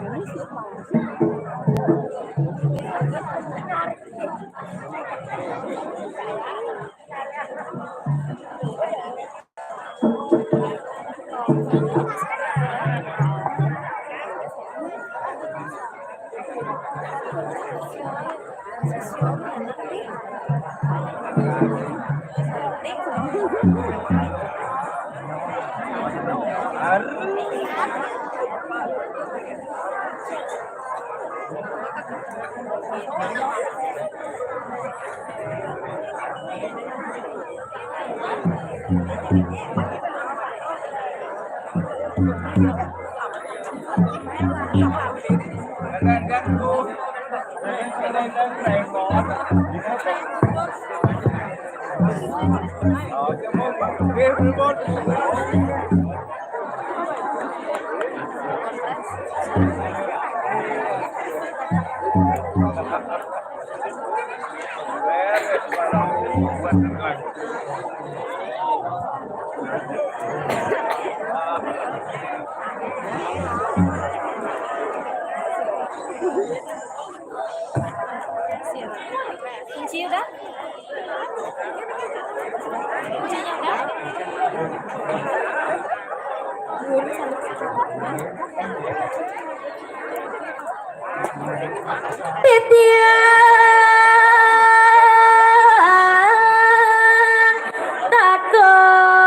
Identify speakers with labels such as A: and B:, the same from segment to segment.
A: Kuncinya udah? Kuncinya udah?
B: Titian takon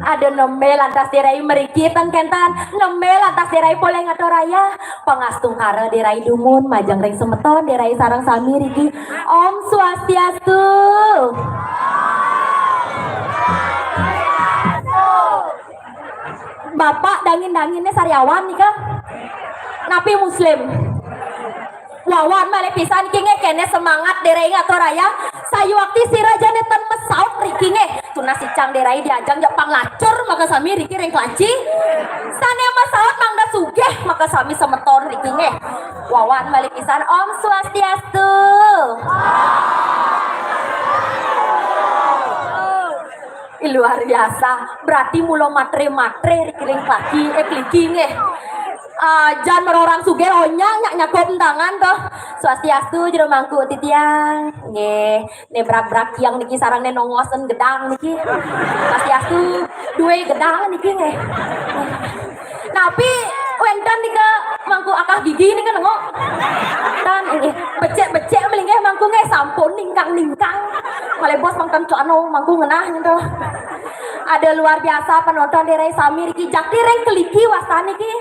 B: Ada neme lantas dirai merikitan kentan neme lantas dirai poleng atau raya pangastung kara dirai dumun majang ring semeton dirai sarang sami riki Om Swastiastu. Bapak dangin-danginnya sariawan nih kah napi muslim wawan male pisan kinge kene semangat derai atau raya sayu waktu si raja netan mesaut rikinge tuna si cang derai diajang japang lacur maka sami riki reng kelaci sane mesaut mangda sugeh maka sami semeton rikinge wawan male pisan Om Swastiastu. Luar biasa berarti mulo matre-matre rikiring lagi klikinge jangan merorang suge onyang nyakop tangan toh Swastiastu jero mangku titiang nge nebrak-brak yang niki sarang nongosen gedang niki Swastiastu duwe gedang niki nge tapi wendan nika mangku akah gigi nika nengok dan nge becek-becek melingeh mangku nge sampun ningkang-ningkang male bos mangkan cuano mangku ngenah gitu. Ada luar biasa penonton derai sami riki jakti reng keliki wasani ki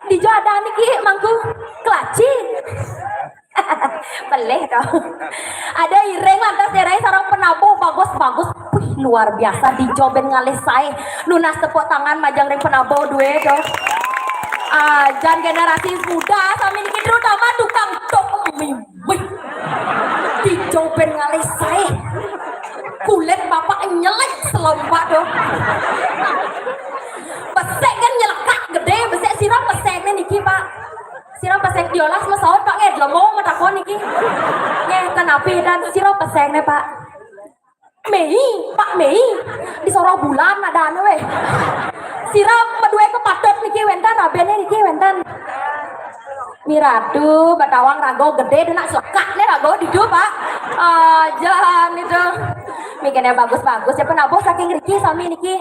B: dijo ada niki mangku kelaci peleh kau ada ireng lantas derai sarang penabo bagus luar biasa dijo ben ngalih sae lunas tepuk tangan majang reng penabo duwe do jan generasi muda sami niki terutama tukang tok dijo ben ngalih sae kulit bapak nyelek selompat dong pesek kan nyelekak gede pesek sirap pesek niki pak sirap pesek diolas mesawat pak lemo matakon niki kenapi dan sirap pesek nih pak Mei di sorong bulan ada anu weh sirap medue kepatot niki wentan rabene niki wentan miradu batawang rago gede dan nak selekak nih rago didu pak jangan itu mikirnya bagus-bagus ya penabo saking riki sami niki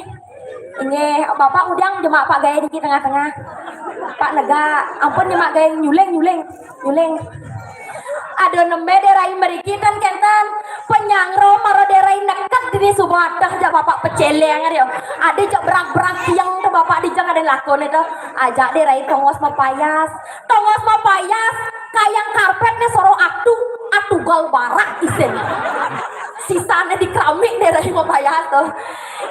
B: ini bapak udang jema pak gaya niki tengah-tengah pak nega ampun jema gaya nyuleng ada nembe derai meriki kan kentan penyangro maro derai nekat di subadah ja bapak peceleng ya ada jak berak-berak tiang tuh bapak dijang ada lakon itu ajak derai tongos mapayas kayang karpetnya soro atu gal barak isen sisanya di keramik derai mapayas tuh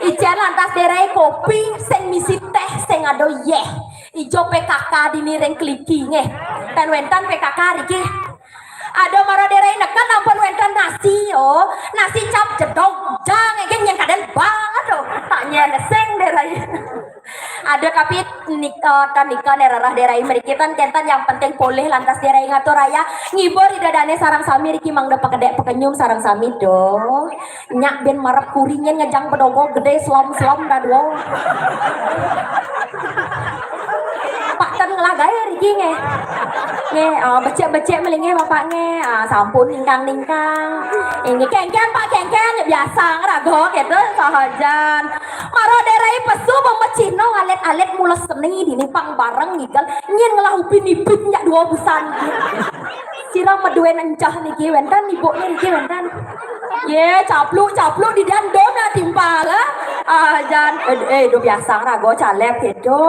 B: ijen lantas derai kopi seng misi teh seng ado ijo PKK dinireng kliki nge dan wentan PKK riki ada mara derai nekan ampun wentan nasi cap jedog jang yang kadang banget tuh tanya neseng derai ada tapi nikah nerarah derai merikitan kentan yang penting boleh lantas derai ngatur raya ngibor idadane sarang sami riki mangda pakedek pekenyum sarang sami dong nyak ben marap kuringnya ngejang pedogo gede slom dadwo pak tan ngelagay riki nge becek melingnya bapaknya sampun ningkang ini kengken pak kengken biasa ngerago gitu sahajan maro derai pesu memecino alet mules seni dinipang bareng ngigal nyen ngelah upin-ipin nyak dua busan siram meduen encah niki wentan ibunya niki wentan caplu di dandom na timpala jan do biasa ngerago calep gitu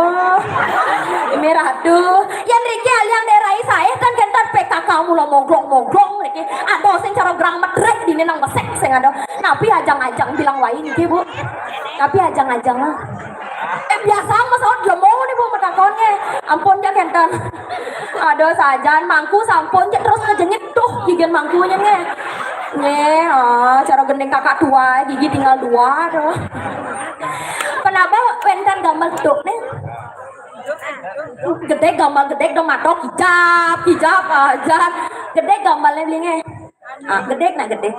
B: miradu yang riki aliang derai saya kan kentar PKK mula monglong niki ada sing cara gerang medrek dini nang besek sing ada tapi ajang-ajang bilang wae niki bu tapi ajang-ajang lah biasa masalah lemo nih bu metakonnya ampun ya kentan ada sajan mangku sampun ya terus ngejengit tuh gigian mangkunya cara gendeng kakak tua gigi tinggal 2 tuh kenapa wentan gambar tuh nih gede gambar gede dong matok hijab aja gede gambarnya belinya gede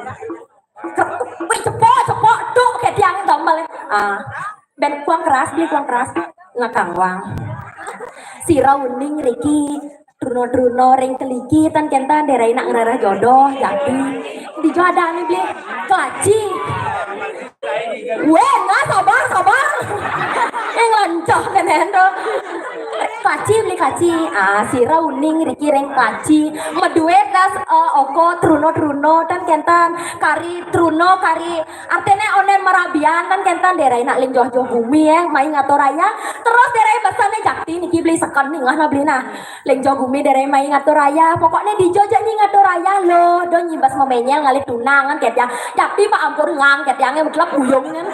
B: cepok tuh kayak tiang gambarnya ben kuang keras ngakang wang sira uning riki truno ring keliki tan kentan derai nak ngerarah jodoh jati dijodoh nih beli kelaci nggak sabar yang lancar nenen tuh beli kaci. Sira uning riki reng kaci. Meduet das oko truno dan kentan kari truno kari artinya onen merabian dan kentan daerah nak ling joh bumi main ngatur raya. Terus daerah besarnya jakti niki beli sekon nih ngah beli nah ling joh bumi daerah main ngatur raya. Pokoknya di Jogja nih ngatur raya lo. Don nyibas memenyel ngalih tunangan ket yang jakti pak ampun ngang ket yang mutlak buyung kan.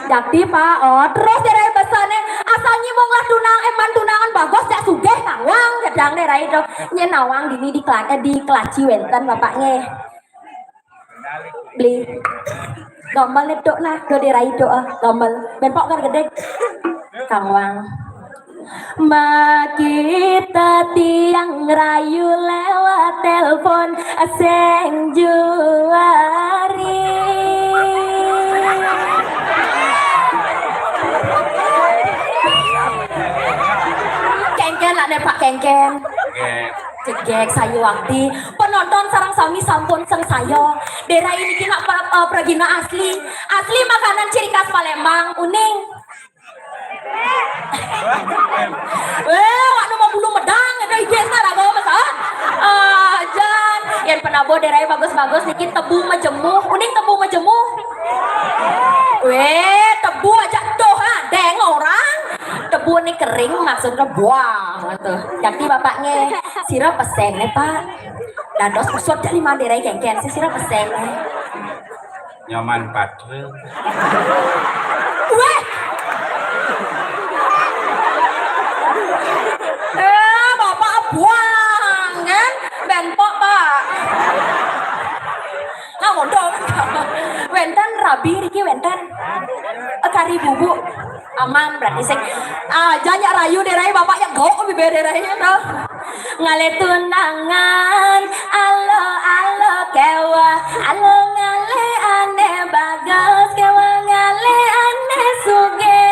B: Jakti pak terus daerah besarnya asal nyimong lah tunangan bagus jak sugeh nawang kedang daerah itu nye nawang dini di kelaci wenten bapaknya beli gombal itu nah ke daerah itu gombal benpok kan gede kangwang kita tiang rayu lewat telepon seng juari kengken lah deh pak kengken cegek sayu wakti penonton sarang sami sampun seng sayo daerah ini kena peragina asli makanan ciri khas Palembang uning waktu mau bulu medang ada ibentar apa masa jan yang penabo daerah bagus-bagus niki tebu majemuh uning tebu majemuh tebu aja tuh deng orang tebu ini kering maksudnya buang gitu. Jadi bapaknya sirap pesen pak dados usut dari mana daerah kengken si sirap pesen
C: nyaman padre
B: bapak buang kan benpok pak ngodong wenten rabi riki wenten kari bubuk aman berarti sing jangan rayu daerahnya bapak yang gok bibir daerahnya tuh ngale tunangan alo kewa alo ngale ane bagus kewa ngale ane suge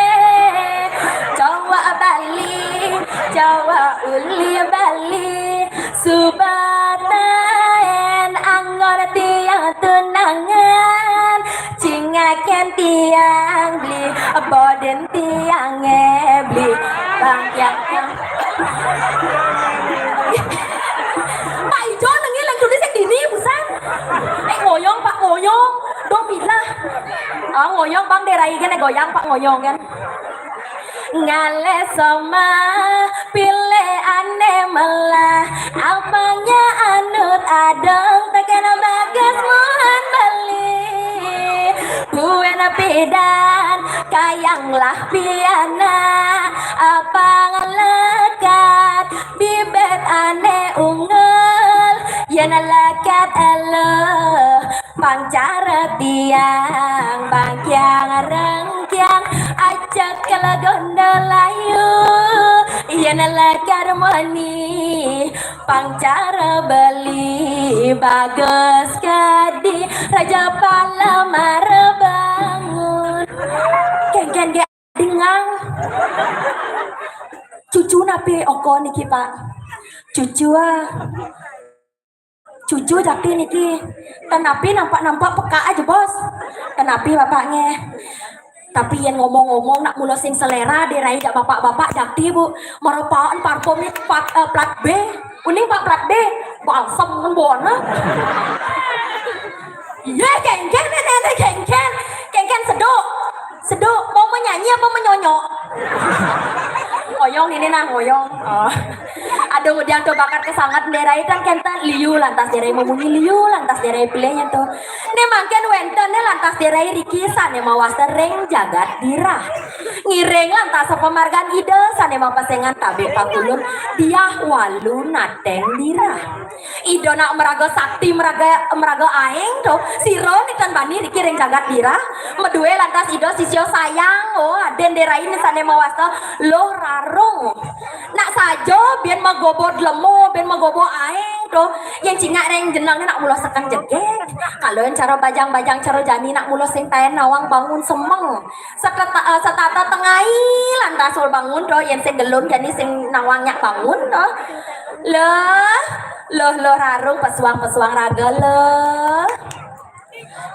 B: Jawa uli bali subataen angor tiang tunangan cingaken tiang beli boden tiang beli bangkyang Pak Ijo nengi lang tulis yang dini busan ngoyong pak ngoyong dong bila ngoyong bang daerah ini goyang pak ngoyong kan ngale sama pilih ane melah apanya anut adong takkan bagas mohon beli gue napidan kayanglah piana apa ngelekat bibet ane ungel yana lekat elo pancara tiang bangkyang rengkyang ajak kala gondolayu yana lekat mani pancara beli bagus kadi raja palamar bangun kengken dia dengang cucu napi oko niki pak cucu jakti niki tenapi nampak peka aja bos tenapi bapaknya tapi yang ngomong-ngomong nak mula sing selera dirai jak bapak-bapak jakti bu merupaan parfum ini plat B uning pak plat B balsam kan bona iya kengken nenek kengken seduk mau menyanyi apa menyonyok ngoyong ini nah ngoyong ada udiang tuh bakar kesangat daerah itu kan liu lantas daerah memunyi liu lantas daerah pilihnya tuh ne mangken wenten ne lantas daerah riki sane mawas tereng jagat dirah ngireng lantas pemargan ide sane mau pasengan tabik pakulun dia walu nateng dirah ide nak meraga sakti meraga aeng tuh siro nih kan bani riki reng jagat dirah medue lantas ide sisio sayang den daerah ini sane mawas lo rarung nak sajo biar magobot lemo biar magobot aeng tuh yang cingak reng jenang nak mulo sekang jegek kalau yang cara bajang cara jani nak mulo sing tayan nawang bangun semeng setata tengai lantas sul bangun tuh yang sing gelun jani sing nawangnya bangun tuh lo rarung pesuang raga lo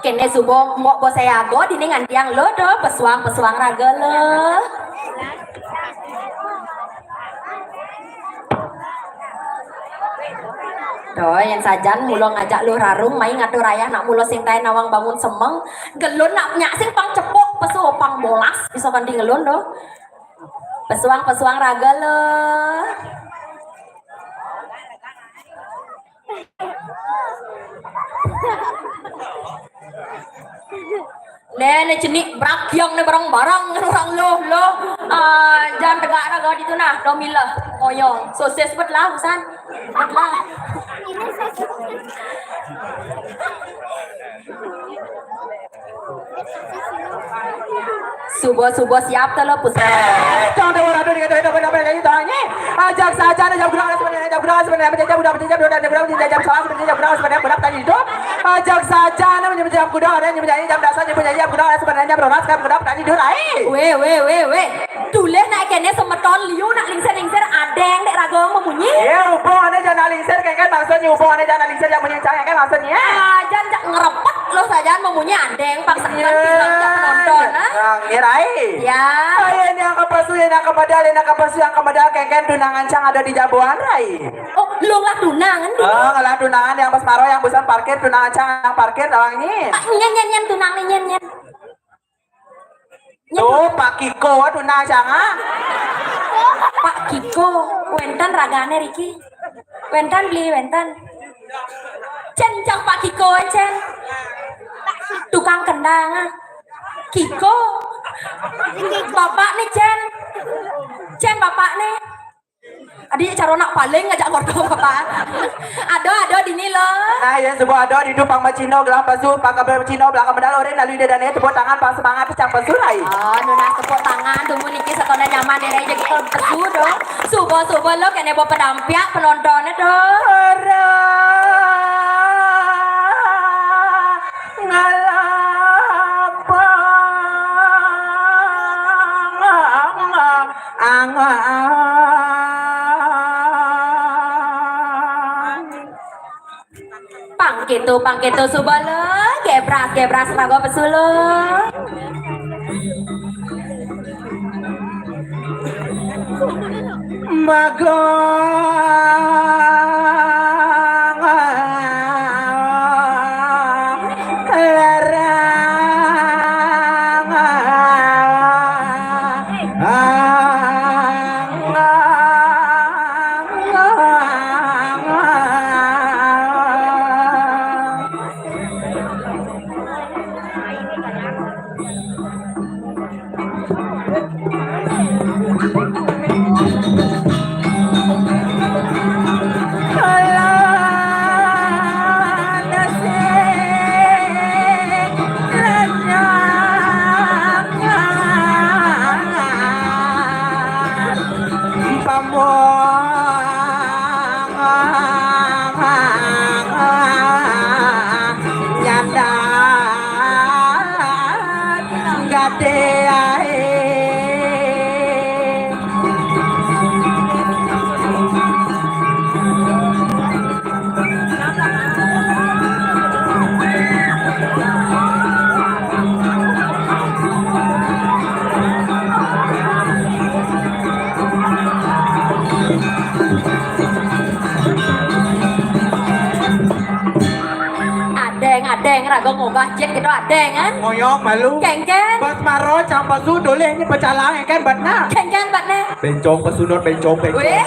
B: kene subuh mau bos saya go dini ngantiang lo do pesuang raga lo Doh, yang sajan mulo ngajak lu rarung main ngatur raya nak mulo sing tae nawang bangun semeng gelun nak nyak sing pang cepok pesu pang bolas bisa kan di ngelun doh. Pesuang raga lo. Nenek jenik berakyang nih barang-barang orang lo jangan tegak raga di tu nah domila oyong sosis betlah busan betlah subuh siap telah pusat
D: Jangan ada orang itu itu tanya. Ajak saja ada jam berapa sebenarnya jam salah sebenarnya berapa tadi itu. Ajak saja namanya jam kuda ada yang menjadi jam dasar yang menjadi jam kuda sebenarnya berapa sekarang berapa tadi itu lain.
B: we tulen naik kene semeton liu nak lingser adeng dek raga memunyi.
D: Ya hubungannya jangan lingser kan maksudnya hubungannya jangan lingser yang menyincang kan maksudnya.
B: Jangan ngerepet lo saja memunyi adeng paksakan film jak penonton
D: ngirai.
B: ya
D: Yang kapasu yang kapadal kengken tunangan cang ada di Jabuan Rai.
B: oh lu lah tunangan
D: Ngalah tunangan yang pas maro yang busan parkir tunangan cang yang parkir awang ini.
B: nyen tunang nih nyen
D: Tuh Pak Kiko tunang cang
B: Pak Kiko wentan ragane Riki wentan beli wentan cen cang Pak Kiko cen tukang kendang Kiko bapak nih cen bapak nih adik caronak paling ngajak keluarga bapak ada di ini loh
D: Nah ya sebuah ada di dupang macino gelang pasu pakabel macino belakang medal oren lalu dia dan tepuk tangan pang semangat cang pesurai.
B: nuna tepuk tangan tunggu niki setona nyaman dari jadi kalau pesu dong subuh lo kene bawa pedampiak penontonnya dong pangketo subalo gebras rago pesulo adeng rago ngogah jet gitu adeng kan
D: Ngoyong malu.
B: kengken
D: Bas maro cang pasu doleh ni pecalang kan batna.
B: kengken batnya
D: Bencong pasu not bencong.
B: weh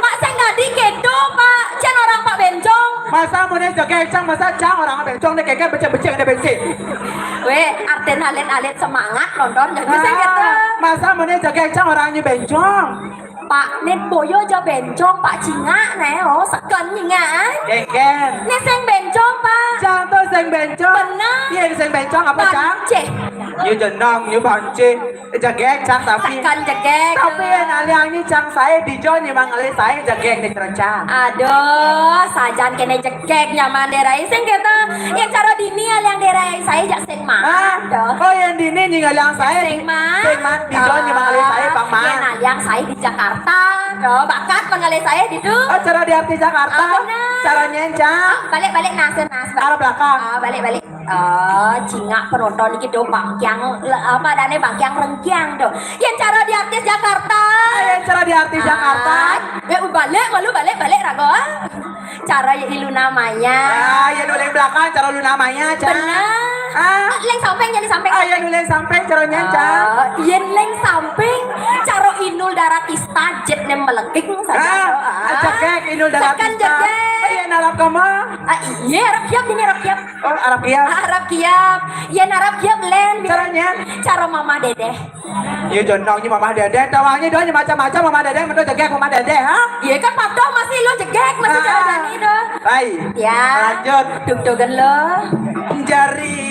B: mak saya ngadi kedo pak cen orang pak bencong
D: Masa mau nih jaga cang masa cang orang bencong nih kengken becek ada bensin.
B: weh arten alet semangat nonton jadi saya kata
D: Masa mau nih jaga cang orangnya bencong.
B: Pak net boyo jo bencong pak cinga nih oh seken nyinga
D: Kengken.
B: nih seng bencong pak
D: Cang tuh seng bencong.
B: benar
D: Iya seng bencong apa cang?
B: ceh
D: Như jenong như banci. Jaga cang tapi.
B: tekan jegek
D: Tapi yang ini cang saya dijo nih mangali saya jaga nih cang.
B: aduh sajan kene jegek nyaman derai sing kata yang cara dini yang derai saya jak sing mah
D: Oh yang dini nih yang saya.
B: sing mah
D: Sing mah dijo nih mangali saya bang mah.
B: yang saya di Jakarta bakat mengalih saya di tu
D: Oh cara di arti Jakarta.
B: benar.
D: Caranya cang.
B: balik nas
D: Arah belakang.
B: balik cingak penonton iki do bangkyang apa dane bangkyang rengkyang do yang cara di artis Jakarta
D: Yang cara di arti Jakarta.
B: balik rago cara ya ilu namanya.
D: Ya nuleng belakang cara lu namanya, Cang.
B: Benar. Leng samping jadi samping.
D: Ya nuleng samping caranya, Cang.
B: Yen leng samping cara inul darat istajet nem melegik saja.
D: Jegek inul darat
B: Tekan jegek.
D: Iya narap kamu.
B: Iya Arab kiap ini Arab kiap.
D: Oh Arab kiap.
B: Arab kiap. Yen Arab kiap len.
D: Caranya?
B: Cara mama dedeh.
D: Iya jonongnya mama dede, tawangnya doanya macam-macam mama dede, menurut jegek mama dede, ha?
B: Iya kan padoh masih lo jegek masih jalan ini doh.
D: Baik.
B: Ya.
D: Lanjut.
B: Duk-dukan lo.
D: Jari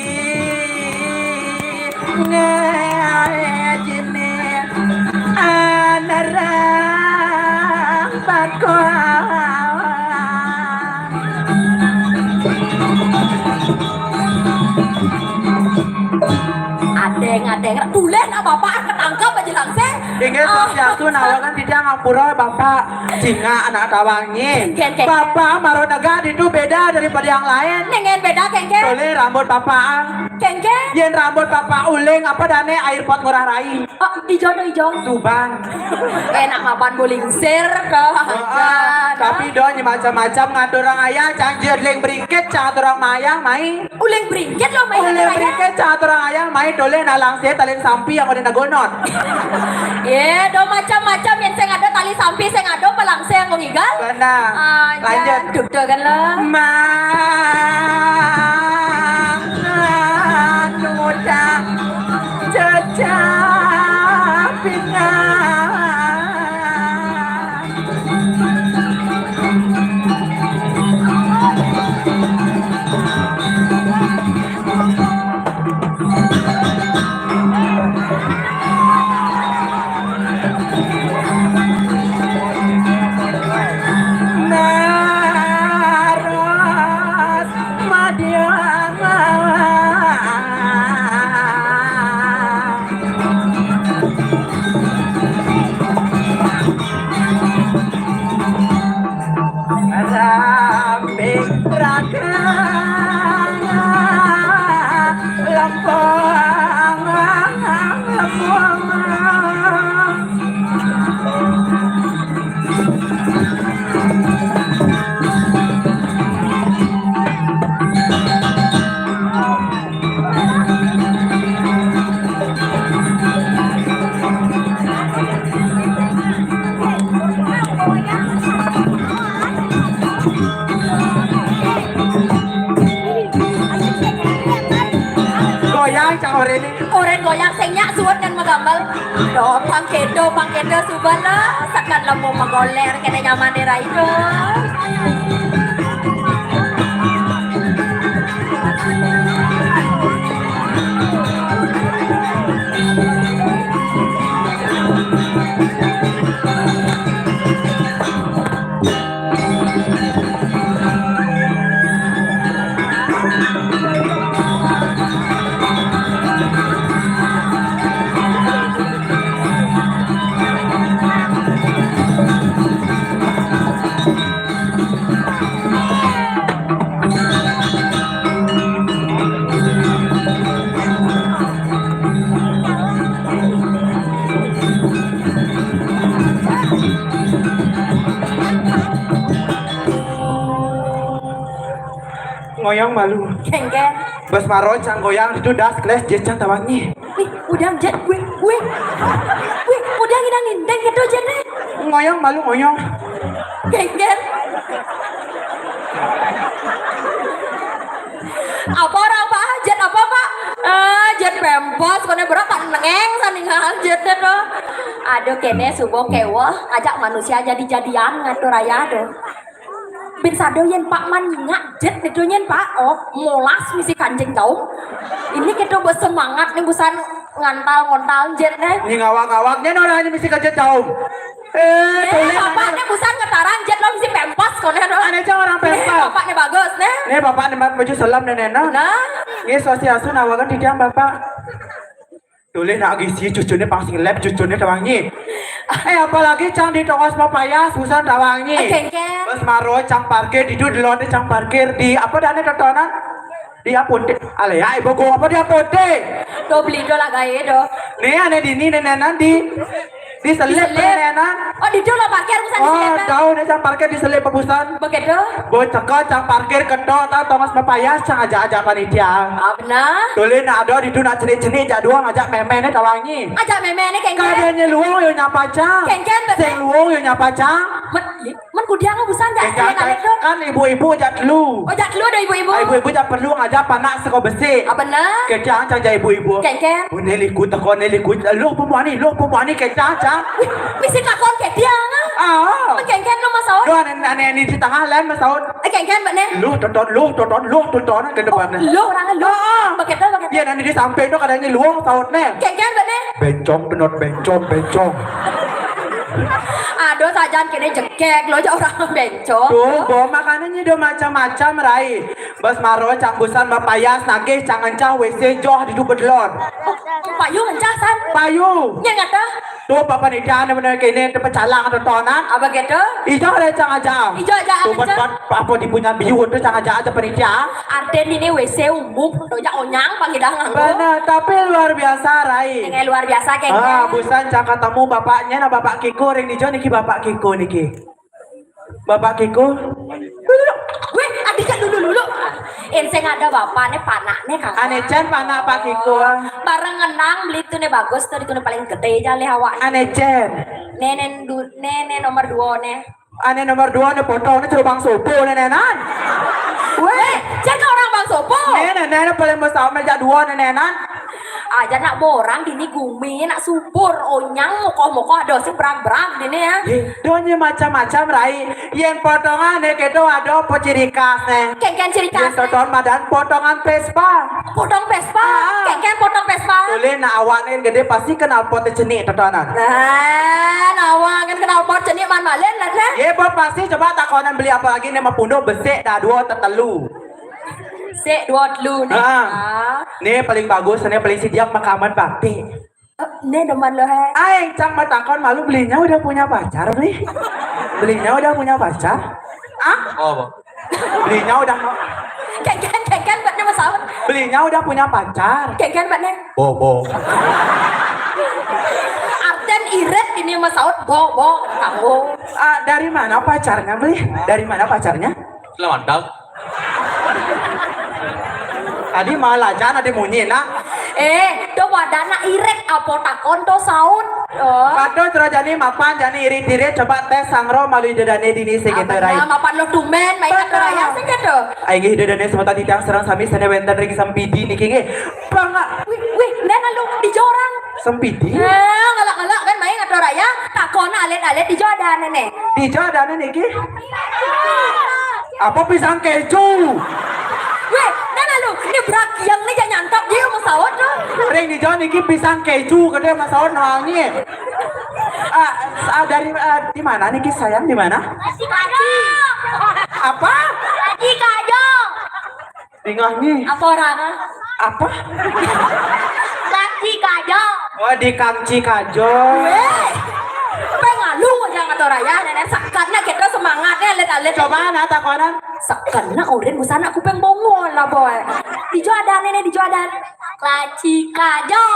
D: ngajine anarang bakwan.
B: Adeng tulen apa-apa ketangkap aja langsung.
D: Ingat sosial tuh nawakan tidak ngapura bapak singa anak tawangi. Bapak maronaga itu beda daripada yang lain.
B: Nengen beda kengke.
D: Boleh rambut bapak.
B: Kengke.
D: Yen rambut bapak uling apa dane air pot ngurah rai.
B: Oh, ijo.
D: Tuban.
B: Enak mapan bulingsir kau.
D: Tapi doanya macam-macam ngatur orang ayah canggih ling beringket catur orang mayang mai.
B: Uling beringket lo main
D: Uling beringket catur orang ayah mai dole nalang saya tali sampi yang ada nagonot.
B: Ye, do macam-macam yang saya ada tali sampi, saya ada palang saya ngigal.
D: Benar. Lanjut.
B: Duk kan lo.
D: Muda cecapingan. Naras Madiana. Ramping raga lempang lempang. Goyang cang
B: Oren goyang sengnya suat dan magambal. Do pangkedo suban lah. Sakan lembu magoler kena nyaman di raido.
D: Ngoyong malu.
B: Kengken.
D: Bos maro cang goyang itu das kelas jecan tawangi.
B: Wih, udang jet, wih, udang ngindang gitu jet deh.
D: Ngoyong malu ngoyong.
B: Kengken. Apa orang pak? Jet apa pak? Jet pempos, kone berapa nengeng saningan jet deh lo. Aduh kene subuh kewah, ajak manusia jadi-jadian ngatur raya aduh. Bin sado yen pak man ngak jet itu yen pak. Oh, molas misi kanjeng kaum. Ini kita bersemangat nih busan ngontal jet deh.
D: Ini ngawak-ngawaknya orangnya misi kajet jauh.
B: Bapaknya busan ngetarang jet lo misi pempos kone lo.
D: Aneh cang orang pempos.
B: Bapaknya bagus nih.
D: Nih bapak nih baju selam nenek.
B: Nah,
D: ini sosiasun awakan di diam bapak. Tulis nak gisi cucunya pasti lab cucunya tawangi. Apalagi cang di tongos papaya susah tawangi.
B: Kengken.
D: Bos maro cang parkir di londe cang parkir di apa dane tontonan? Di apotek. Ale ya ibu gua apa di apotek?
B: Do beli do lah gaya do.
D: Nih aneh di ini nenek nanti. Diselip nenan.
B: Oh di dalam parkir busan
D: Oh,
B: diselip.
D: tahu nih cang parkir diselip pebusan.
B: Begitu.
D: Boy teko cang parkir kedok tahu Thomas Mapayas cang ajak panitia.
B: Ah benar.
D: Tulen nak ada di dunia jenis-jenis jak dua ngajak meme nih tawangi.
B: Ajak meme ni kengken.
D: Kadanya luang yo nyapa cang.
B: Kengken betul.
D: Sing luang yo nyapa cang.
B: Men kudiang busan jak sekali tu.
D: Kan ibu-ibu jak dulu.
B: Oh jak dulu ada ibu-ibu.
D: Ibu-ibu jak perlu ngajak panak seko besi.
B: Ah benar.
D: Kecang cang jak ibu-ibu.
B: Kengken.
D: Neliku teko neliku lu perempuan ni kecang cang.
B: Mesti takon ke dia ngah.
D: Ah.
B: Men kengken lu masaud.
D: Doa nenek ni di tengah lain masaud.
B: Kengken bet ni.
D: Lu tonton ke depan ni.
B: Lu orang lu. Begitu begitu.
D: Dia nanti di samping tu kadang ni luang saud ni.
B: Kengken bet ni.
D: Bencong penot bencong.
B: Aduh sajan kini jekek lo je orang bencong.
D: Tuh, bawa makanannya do macam-macam rai. Bas maro cambusan bapayas nagih cangan cah WC joh di bedlon.
B: Payu mencah san.
D: Payu.
B: Nya ngata.
D: Tuh papa ni dia benar kini tempat calang atau tonan.
B: Apa gitu?
D: Ijo ada cangan cah.
B: Ijo aja
D: Tuh
B: aja.
D: apa di punya biu tu cangan cah ada penitia.
B: Arten ini WC umum, doja onyang panggidang nganggo.
D: Benar, tapi luar biasa rai.
B: Dengan luar biasa
D: Ah,
B: kengken.
D: busan cak ketemu bapaknya na bapak Kiko ring dijo niki bapak Kiko niki. Bapak Kiko.
B: Weh, adik dulu. Enseng ada bapak nih panak nih kang.
D: Ane Chen panak Pak Kiko.
B: Bareng ngenang beli tuh nih bagus tuh itu paling gede aja leh awak.
D: Ane Chen.
B: Nene nomor 2 nih.
D: Ane nomor 2 ane foto ane coba bang sopo nenenan.
B: Weh, jangan orang bang sopo.
D: Nenek paling besar meja 2 nenenan.
B: Aja nak borang dini gumi nak subur onyang moko ada sih berang dini ya.
D: Donya macam-macam rai. Yen potongan ne kedo ada apa ciri khas ne.
B: Kengken ciri
D: Yen
B: khas.
D: toton madan potongan Vespa.
B: Potong Vespa.
D: Ah.
B: Kengken potong Vespa.
D: Boleh nak awak ne gede pasti kenal pot jenik totonan.
B: Nah, nawa kan kenal pot jenis man malen lah teh.
D: Ye bos pasti coba takonan beli apa lagi ne mapundo besek dah 2 tetelu.
B: Sek dua dulu nih.
D: Ah. Ni paling bagus, ni paling siap makaman bakti.
B: Nih demen lo he.
D: Aing cang matakon malu belinya udah punya pacar beli. Belinya udah punya pacar. Ah?
C: Oh,
D: Belinya udah
B: Kengken buatnya masalah.
D: belinya udah punya pacar.
B: Kengken buatnya.
D: Bobo.
B: Arten irit ini masalah bo kamu.
D: Ah, dari mana pacarnya beli? Dari mana pacarnya?
C: selamat dah.
D: Tadi malah jangan ada munyi nak.
B: Do wadana irit apa takon to saud. Oh.
D: Pato terus jadi mapan jadi irit-irit coba tes sangro malu dedane dini segitu rai.
B: Mapan lo tumen main
D: Betul.
B: aturaya sih gitu.
D: Aing dedane semata titang serang sami sene wenten ring sampidi niki ge. Bangga
B: Wih, nena lu di jorang.
D: sampidi.
B: Ngalak-ngalak kan main aturaya takon alet-alet di jodan nene.
D: Di jadane niki. Apa pisang keju?
B: Wih, nena lu ini berak yang nih jangan nyantap dia mau sawat lo.
D: Ring di jalan niki pisang keju gede mas sahur nangi. Dari di mana niki sayang di mana?
B: Lagi kajo.
D: Apa?
B: Lagi kajo.
D: Tinggal nih.
B: Apa orang?
D: Apa?
B: Lagi kajo.
D: Oh di Kangci Kajo.
B: Weh, pengalu aja ngaturaya nenek sakarnya kita semangatnya alet-alet.
D: Coba na takonan.
B: Sakarnya udah busana aku pengen bongol lah boy. Di jodan nenek di jodan. Laci kajo.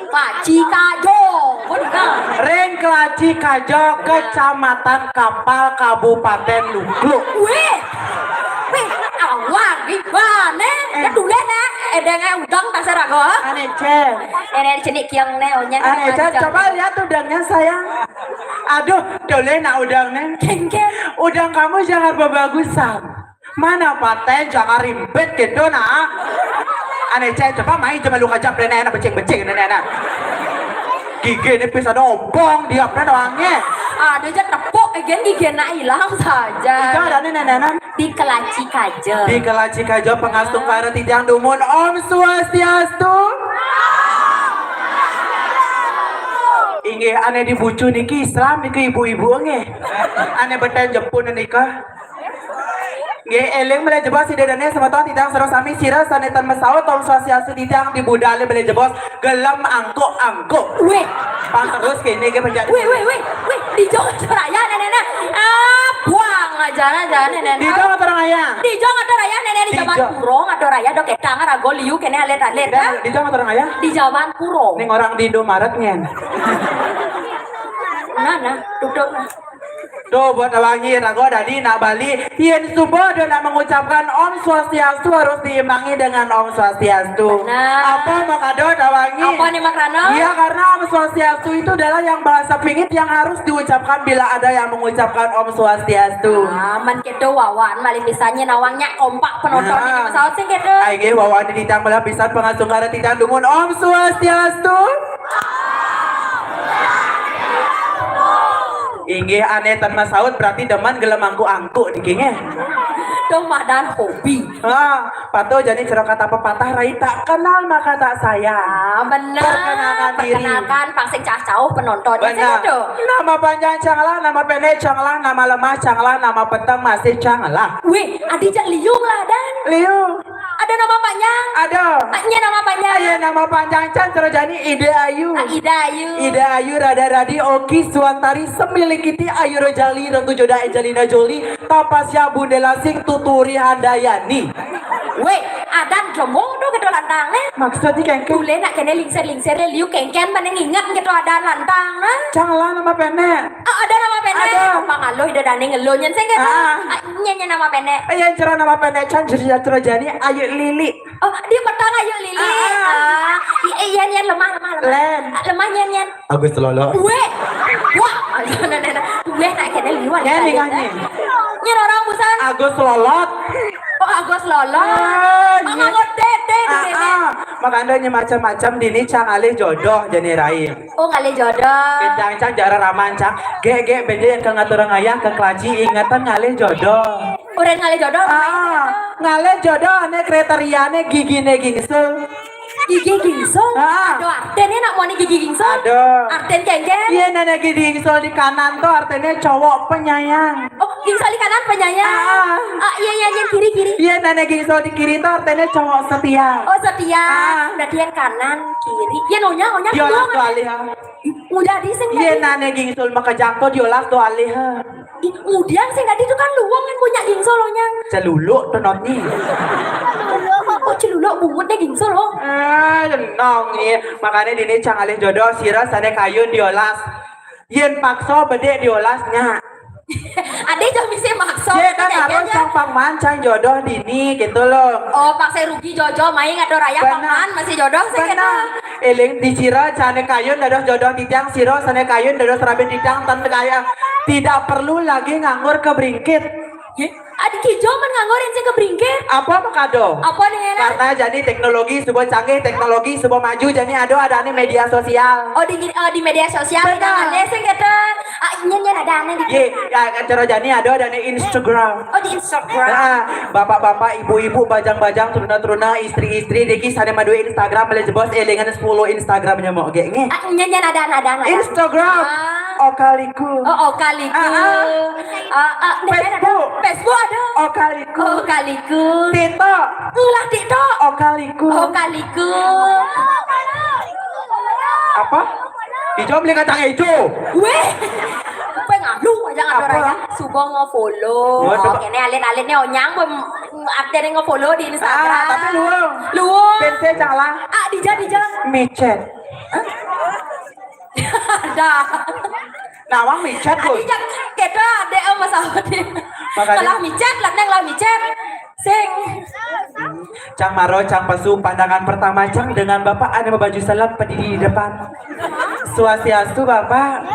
B: Laci kajo. Benar.
D: Ring Kelaci Kajo, Kecamatan Kapal, Kabupaten Lukluk.
B: Weh, awak gimana? Ya dulu na, dengan udang tak serago.
D: Ane Cen.
B: Nenek cenik kiang neonya.
D: Ane Cen, coba lihat udangnya sayang. Aduh, dole nak udangnya.
B: Kengken.
D: Udang kamu jangan berbagusan. Mana paten jangan rimpet gitu nak. Ane Cen, coba main cuma lu kajak nenek becing-becing nenek. Gigi ini bisa dobong dia pernah doangnya.
B: Ada aja tepuk, gigi nak hilang saja.
D: Itu ada nenek.
B: Di Kelaci Kajo.
D: Di Kelaci Kajo pengastung para titiang dumun Om Swastiastu. Inge ane dibucu niki Islam niki ibu-ibu nge. Ane beten jepun nikah. Nge eleng beli jebos si dedane sama tuan titiang sarong sami sira sanetan mesau Om Swastiastu titiang di budale beli jebos gelam angkuk.
B: Weh,
D: Pang terus kini ke penjara.
B: weh, di Jawa Raya nenek. Buang aja nenek.
D: Di jong atau orang ayah?
B: Di jong ada raya nenek di Jawa Puro ada raya do ketang rago liu kene alet-alet.
D: Di jong atau orang ayah?
B: Di Jawa Puro.
D: Ning orang di Indomaret ngen.
B: Nah, duduk nah.
D: Tuh buat wangi rago dadi nak Bali yen subuh do nak mengucapkan Om Swastiastu harus diimbangi dengan Om Swastiastu.
B: Benar.
D: Apa makado dawangi?
B: Apa nih Makrano?
D: Iya karena Om Swastiastu itu adalah yang bahasa pingit yang harus diucapkan bila ada yang mengucapkan Om Swastiastu.
B: Man kedo wawan mali pisahnya nawangnya kompak penonton di pesawat sing kedo.
D: Aige wawan ditang malah pisan pengasungara titang dungun Om Swastiastu. Inggih aneh tan masaud berarti deman gelem angku-angku dikingnya.
B: Dong madan hobi.
D: Pato jadi cerita kata pepatah rai tak kenal maka tak sayang.
B: Benar.
D: Perkenalkan diri.
B: Perkenalkan pangsing cacau penonton.
D: Benar. Nama panjang Canglah, nama pendek Canglah, nama lemah Canglah, nama petang masih Canglah.
B: Wih, adijak liung lah dan.
D: Liu.
B: Ada nama panjang.
D: Ada.
B: Nya nama panjang.
D: Ayo nama panjang Can terjadi Ide Ayu.
B: Ida Ayu.
D: Ida Ayu Rada Radi Oki Suantari Semilikiti Ayu Rojali Ratu Joda Angelina Jolie Tapasya Bundela Sing Tuturi Handayani.
B: Weh, adan jomo do kedo lantang ne.
D: Maksudnya kengkeng.
B: Bule nak kene lingser liu kengken mana ngingat kedo adan lantang na.
D: Canglah nama pendek.
B: Ada nama pendek.
D: Ada.
B: Pangalo ida dane ngelo nyen sing kedo. Nya nama pendek.
D: Yang cerah nama pendek Can jadi terjadi Ayu Lili.
B: Oh, dia petang ayo lili. Iya nyen lemah.
D: Len.
B: Lemah nyen.
D: Agus Lolo.
B: Weh. Wah, weh nak kene liwat.
D: Ya lingane.
B: Nyen orang busan.
D: Agus Lolot.
B: Oh, Agus Lolo. Mangangot dede.
D: Makanya macam-macam dini Cang alih jodoh jadi rai.
B: Oh, ngalih jodoh.
D: Cang jara raman Cang. Ge beda yang ke ngatur ayah ke kelaji ingatan ngalih jodoh.
B: Udah ngalih jodoh.
D: Ngalih jodoh ane kriteriane gigine gingsul.
B: Gigi gingsol. Aduh, artinya nak mau nih gigi gingsol.
D: Aduh.
B: Artinya genggen.
D: Iya nenek gigi gingsul di kanan tuh artinya cowok penyayang.
B: Oh, gingsol di kanan penyayang. Iya kiri.
D: Iya nenek gingsul di kiri tuh artinya cowok setia.
B: Oh, setia. Berarti yang kanan, kiri. Iya nonya.
D: Diolas tuh alih.
B: Udah di sing
D: Iya
B: tadi.
D: nenek gingsul maka jangkau diolas tuh alih.
B: Udah sing tadi itu kan luang kan punya gingsol lohnya.
D: Celuluk tuh noni.
B: Oh, celuluk bungut deh gingsol loh.
D: Nong nih makanya dini Cang alih jodoh sirah sane kayun diolas. Yen pakso bede diolasnya.
B: Ade jangan bisa maksa.
D: Iya kan harus Cang pangman Cang jodoh dini gitu loh.
B: Oh, paksa rugi jojo main ada raya paman masih jodoh sih kena.
D: Eling di sirah sane kayun dados jodoh titiang siro sane kayun dados rabe titiang tan kaya. Tidak perlu lagi nganggur ke bringkit.
B: Adik hijau man nganggurin sih ke bringkit.
D: Apa makado?
B: Apa nih enak?
D: Karena jadi teknologi sebuah canggih, teknologi sebuah maju, jadi ada nih media sosial.
B: Oh di media sosial kita ada sih kata. Nyen ada aneh di.
D: Ye, ya cara jadi ada nih Instagram.
B: Oh di Instagram.
D: Nah, bapak-bapak, ibu-ibu, bajang-bajang, teruna-teruna, istri-istri, deki sana madu Instagram, boleh jebos elingan 10 Instagramnya mau ge nge.
B: Nyen ada.
D: Instagram. Okaliku.
B: Oh kaliku. Facebook ada. Okaliku.
D: Tito.
B: Ulah Tito.
D: Okaliku. Apa? Hijau beli kacang hijau.
B: Weh. Apa ngalu aja ada raya. Subo nge-follow. Kene alit-alitnya onyang artinya nge-follow di Instagram.
D: Tapi luang. Bensin canglah.
B: Dija.
D: Micet.
B: Ada.
D: Nawang micet pun.
B: Dija kita ada masalah dia.
D: Makanya.
B: Lah micet. Sing.
D: Cang Maro, Cang Pasu, pandangan pertama Cang dengan Bapak ada baju salam berdiri di depan. Swastiastu Bapak.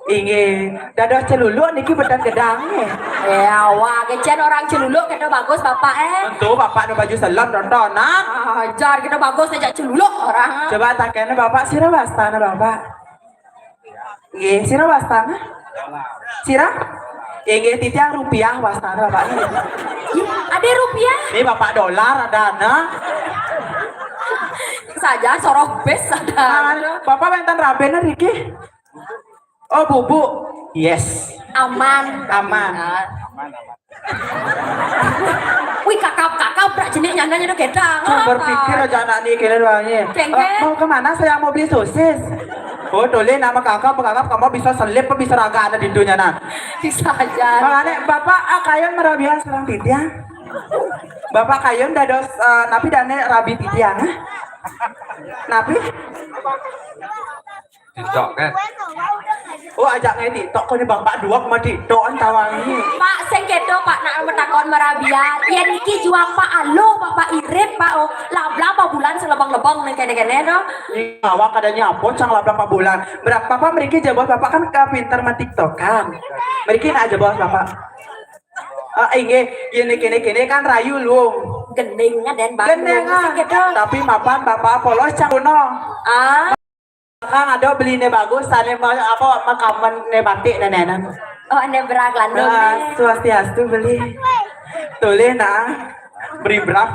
D: Ingin dadah celuluk niki bedan gedang
B: Ya wah, kecen orang celuluk kita bagus Bapak
D: Tentu Bapak ada baju salam tontonan.
B: Ajar kita bagus ngajak celuluk orang.
D: Coba takene Bapak sira wastana Bapak. Nggih, sira wastana? Sira? Nggih titiang rupiah wastana Bapak.
B: Ada rupiah?
D: Ini Bapak dolar ada nah.
B: Saja sorok bes ada.
D: Bapak bentan rabena Riki. Oh bubu. Yes.
B: Aman. Wih kakap berat jenis nyandanya udah gedang.
D: Berpikir aja anak nih kira doangnya. Mau kemana saya mau beli sosis. Oh, toleh nama kakak kamu bisa selip bisa raga ada di dunia nah.
B: Bisa aja.
D: Makanya bapak kayon merabian selang titian. Bapak kayon dados napi dane rabi titian. Napi?
C: TikTok kan.
D: Oh ajak nge TikTok kok nih bapak dua sama TikTok tawangi.
B: Pak sing kedo Pak nak metakon merabian. Ya niki juang Pak alo Bapak Irip Pak oh lablang bulan selebang-lebang nih kene-kene no.
D: Ini awak kadanya apa cang lablang 4 bulan. Berapa bapak mereka jawab bapak kan pintar ma TikTok kan. Mereka nak aja bawa bapak. Gini kan rayu lu.
B: Gendingnya dan bagus.
D: Gendengan. Tapi mapan bapak polos cang kuno. Kang ada beli ne bagus, tane apa makaman ne batik dan nenan.
B: Oh ane berak landung.
D: Swastiastu beli. Toleh nah beri berak.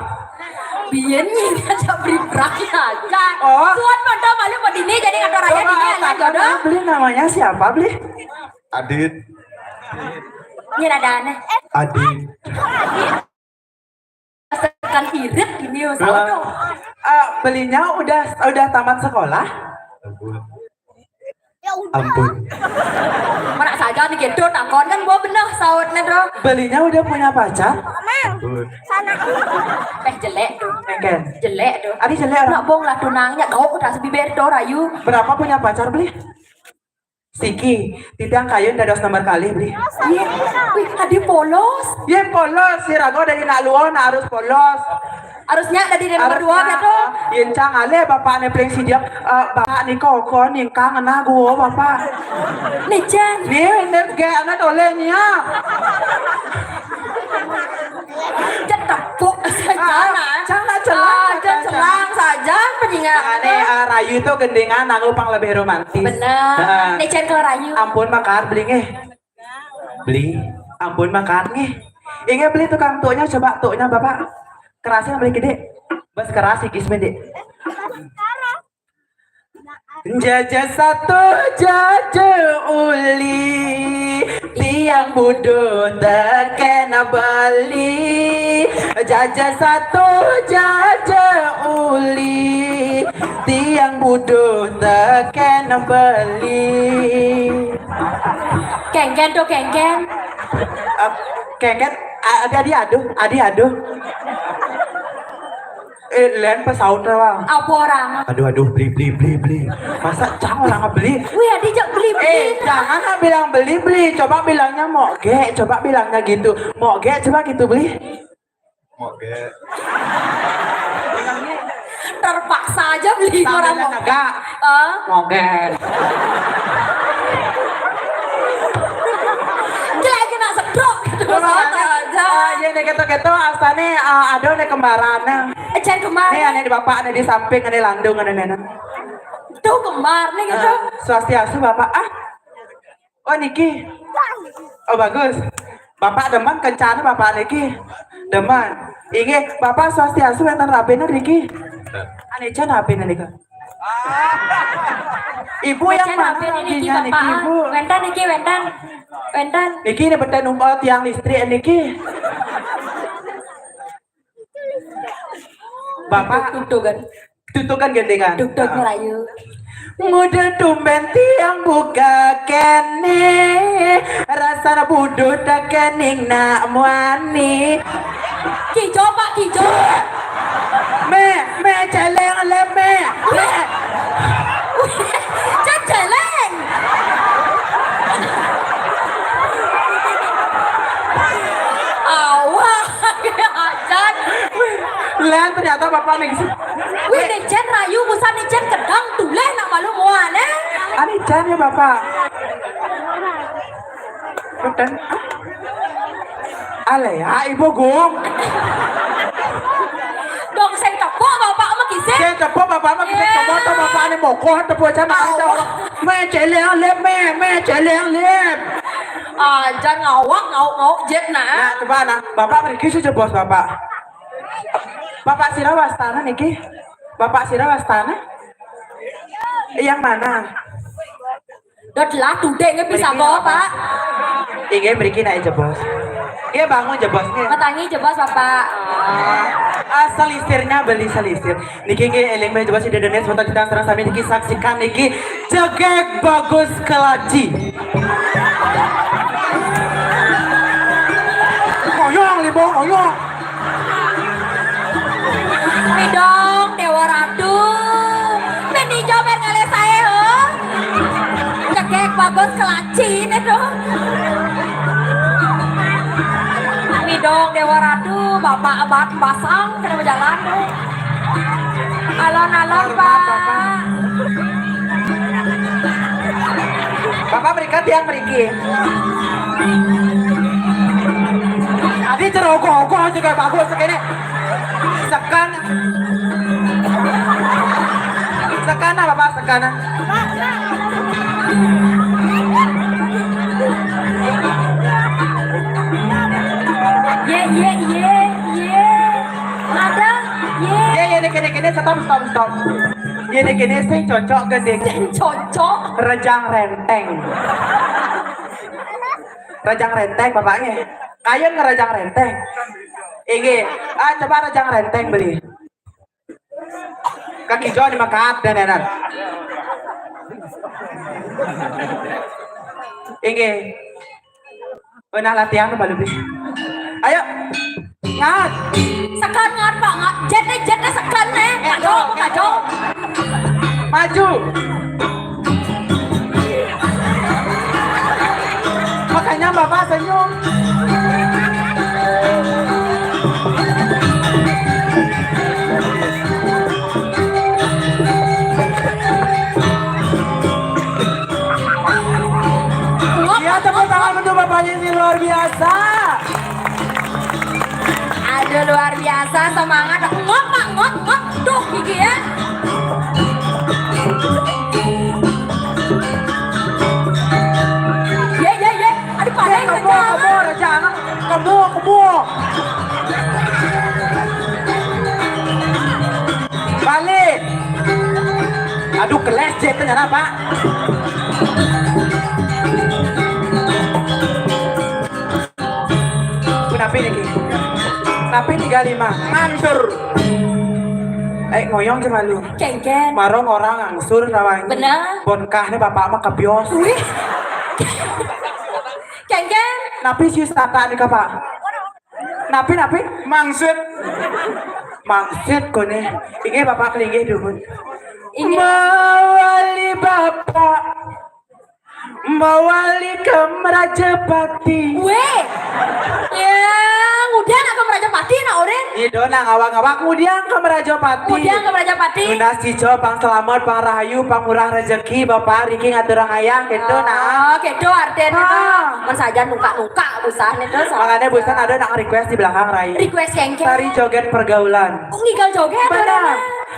B: Biyen ini aja beri berak aja.
D: Oh.
B: Tuan pada malu mau dini jadi kata raya dini ala jodoh.
D: Beli namanya siapa beli?
C: Adit.
B: Ini ada aneh.
C: Adit.
B: Sekan irit gini usah.
D: Belinya udah tamat sekolah.
C: Ampun.
B: Mana saja nih gitu takon kan gua bener sautnya bro.
D: Belinya udah punya pacar?
C: Ampun.
B: Jelek tuh.
D: Mungkin.
B: Jelek tuh.
D: Adi jelek
B: Nak bong lah tunangnya kau udah sebiber tuh rayu.
D: Berapa punya pacar beli? Siki, tidak kayu dados nomor kali beli.
B: Iya, wih tadi polos.
D: Ye polos, si Rago dari nak luon harus polos.
B: Harusnya dari nomor 2 gitu.
D: Yen cang ale bapak ne pling si dia, bapak ni kokon yang kangen aku bapak.
B: Nih Jen.
D: Nih ge anak olehnya.
B: Jen tepuk saja.
D: Jangan celang.
B: Jen celang saja peninggalan.
D: Ane rayu itu gendengan nang upang lebih romantis.
B: Bener. Nih Jen ke rayu.
D: Ampun makan beli nge. Beli. Ampun makan nge. Inge beli tukang tuknya coba tuknya bapak. Kerasnya beli gede. Bas keras ikis mede. Jajah satu jajah uli tiang bodoh terkena bali. Jajah satu jajah uli tiang bodoh terkena bali.
B: Kengken tuh kengken.
D: Kengken adi aduh. Len pesaut bang.
B: Apa orang?
C: Aduh beli.
D: Masa jangan orang beli?
B: Wih adi jak beli.
D: Jangan bilang beli. Coba bilangnya mau ge. Coba bilangnya gitu. Mau ge. Coba gitu beli.
C: Oke.
B: Terpaksa aja beli orang mau.
D: Agak. Mau ge.
B: Jelek kena sedok.
D: Ya nih keto asane ada nih kembaran.
B: Jen kembar.
D: Nih ane di bapak ane di samping ane landung ane nenek.
B: Tuh kembar nih gitu.
D: Swastiastu bapak Oh Niki. Oh bagus. Bapak deman kencana bapak Niki. Deman. Inge bapak swastiastu enten rapena Niki. Ane can rapena Niki. Ibu yang mana
B: Niki
D: Niki ibu?
B: Wentan.
D: Niki ini beten umpal tiang listrik Niki. Bapak tutukan gendengan.
B: Duk merayu.
D: Muda tumben tiang buka kene rasa budu tak kening nak muani.
B: Kijo pak kijo.
D: Me celeng le me.
B: Celeng. Awah, ajan.
D: Lihat ternyata bapak nih.
B: Wih, Jen rayu, busan Jen kedang tuleh nak malu muan
D: Ani jan ya bapak. Betul. Ale ya ibu gum.
B: Dong saya tepuk bapak sama kisah.
D: Saya tepuk bapak sama kisah kamu tuh bapak ini mokok tepuk aja makan. Me celeng lep me celeng lep.
B: Ajan ngawak jet
D: Nah
B: nah.
D: coba nah bapak pergi saja bos bapak. Bapak Sirawastana niki. Bapak Sirawastana. Yang mana?
B: Dot lah tudeng bisa bapak.
D: Ingin berikin aja bos. Iya bangun aja bosnya.
B: Matangi coba bapak.
D: Selistirnya beli selistir. Niki eling coba si Dedenes sebentar kita serang sampai niki saksikan niki Cekek bagus kelaci. Oyong libo oyong.
B: Midong Dewa Ratu. Meni jober ngale saya ho. Cekek bagus kelacin itu. Midong Dewa Ratu, Bapak abad pasang kena berjalan. Alon-alon Pak.
D: Bapak berikan tiang beriki. Adi ceroko-oko juga bagus segini. Sekana. Sekana Bapak, sekana.
B: Ye. Ada ye.
D: Ya kene stop. Ini kene sing cocok ke sing
B: Cocok.
D: rejang renteng. Rejang renteng bapaknya. Kayun ngerejang renteng. Iki, coba rejang renteng beli. Kaki Jo dimakan dan enak. Iki. Benar latihan balu beli. Ayo. Ngat.
B: Sekan ngat Pak, ngat. Jete sekan nih. Maju.
D: Maju. Makanya Bapak senyum. Ya tepuk tangan untuk Bapaknya ini luar biasa.
B: Aduh luar biasa semangat. Ngok Pak, ngok. Duh gigi ya. Ye. Aduh padahal
D: Kamu rejang. Kamu. Balik. Aduh keles jet ternyata Pak. Napi nih. Napi 35. Mansur. Ngoyong cuma lu.
B: Cengken.
D: Marong orang angsur rawang.
B: Bener.
D: Bonkahnya Bapak mah kebios.
B: Wih. Cengken.
D: Napi sih tata nih Pak. Napi. Mangsit kone. Ini Bapak kelinggih dulu. Mawali Bapak. Mawali ke Merajapati.
B: Weh. Ya, kemudian aku Merajapati nak Oren.
D: Itu nang awak-awak kemudian ke Merajapati.
B: Kemudian ke Merajapati.
D: Lunas cico, pang selamat, pang rahayu, pang murah rezeki, Bapak Riki ngaturang ayang gitu nah.
B: Oh, gitu artinya itu. Kan saja nuka busan itu.
D: Makanya busan ada nak request di belakang Rai.
B: Request Cengken.
D: Tari joget pergaulan.
B: Ngigal joget
D: Benar.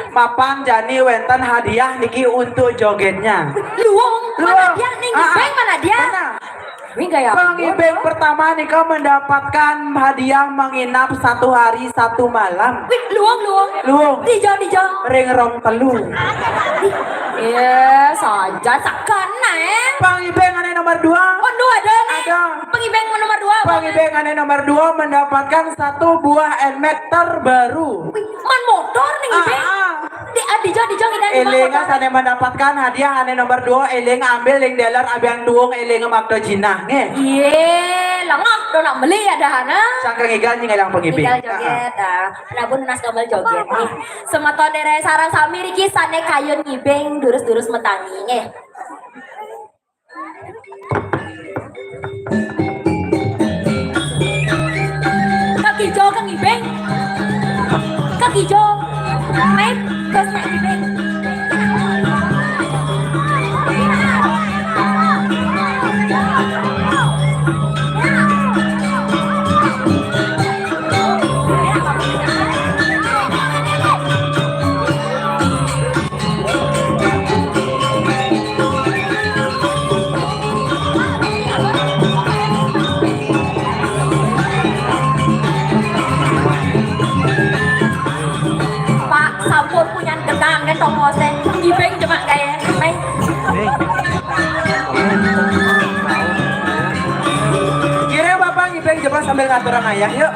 D: Mapang Jani Wenten hadiah niki untuk jogetnya.
B: Luang. Mana dia nih? Beng mana dia? Wih gaya.
D: Pengibeng pertama nih kau mendapatkan hadiah menginap 1 hari 1 malam.
B: Wih luang. Dijauh.
D: Ring rong telu.
B: Iya saja sekan nih.
D: Pengibeng ane nomor 2.
B: Oh 2 ada nih.
D: Ada.
B: Pengibeng nomor 2.
D: Pengibeng ane nomor 2 mendapatkan 1 buah NMAX terbaru.
B: Wih man motor nih ibeng. Dijauh kita.
D: Elenga sana mendapatkan hadiah ane nomor 2. Elenga ambil ling dealer abang duong elenga makdo jinah nge.
B: Iya, langak do nak beli ada hana.
D: Sangka ngigal nyilang pengibeng.
B: Ngigal joget nabun nas kabel joget nih. Sematon dere sarang sami riki sane kayun ngibeng durus metangi nge. Kaki jo kang ngibeng. Kaki jo. Main terus naik ngibeng. Sampun punya gedang kan tomosen ngibeng cuma kayak main.
D: Kira Bapak ngibeng coba sambil ngaturan ayah yuk.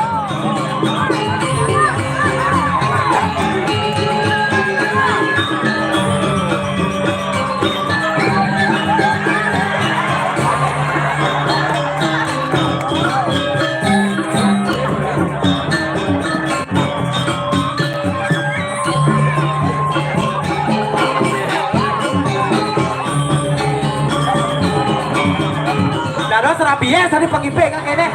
D: Dados rabies tadi pengibeng kan kene.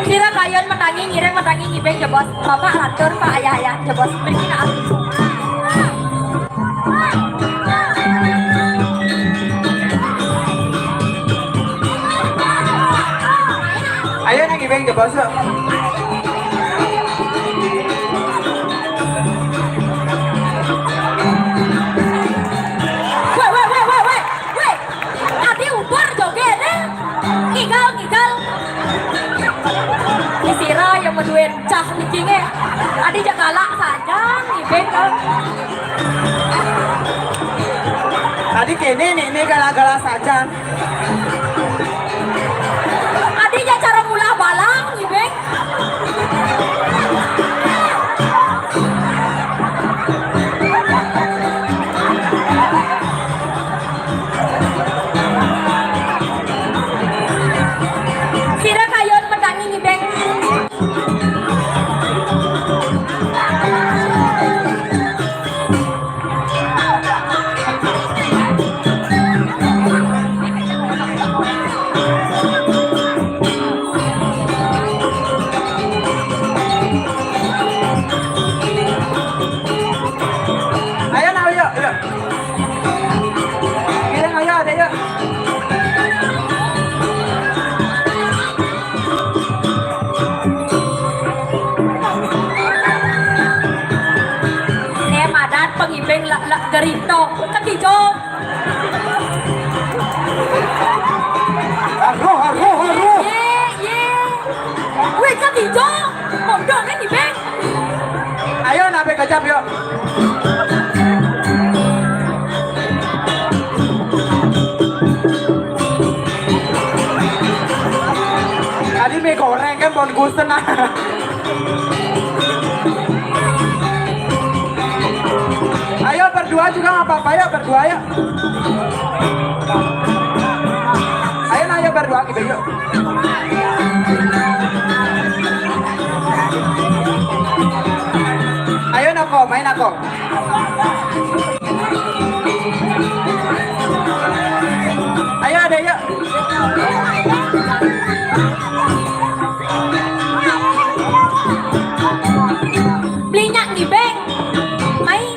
B: Kira kalian menangi ngireng menangi ngibeng jebos. Bapak lantur Pak ayah jebos perkinaan.
D: Ayo nang ngibeng jebos.
B: Weh. Adi ubar joget Ngigal. Isira yang meduin cah nikingnya. Adi jagalak saja ngibeng kan.
D: Tadi kene nih gala-gala saja.
B: Adinya cara mula balang ngibeng. Kira kayon mendangi ngibeng.
D: Ayo nah ayo. Ngireng ayo ada yuk.
B: Madan pengibeng gerito ketijo.
D: Haru.
B: Ye. Weh ketijo. Mondok kan ngibeng.
D: Ayo nabe kejap yuk. Tadi mie goreng kan bon gusten ah. Ayo berdua juga nggak apa-apa ya berdua ya. Ayo berdua gitu yuk. Ayo nako main nako. Ayo ada yuk.
B: Belinya ngibeng. Main.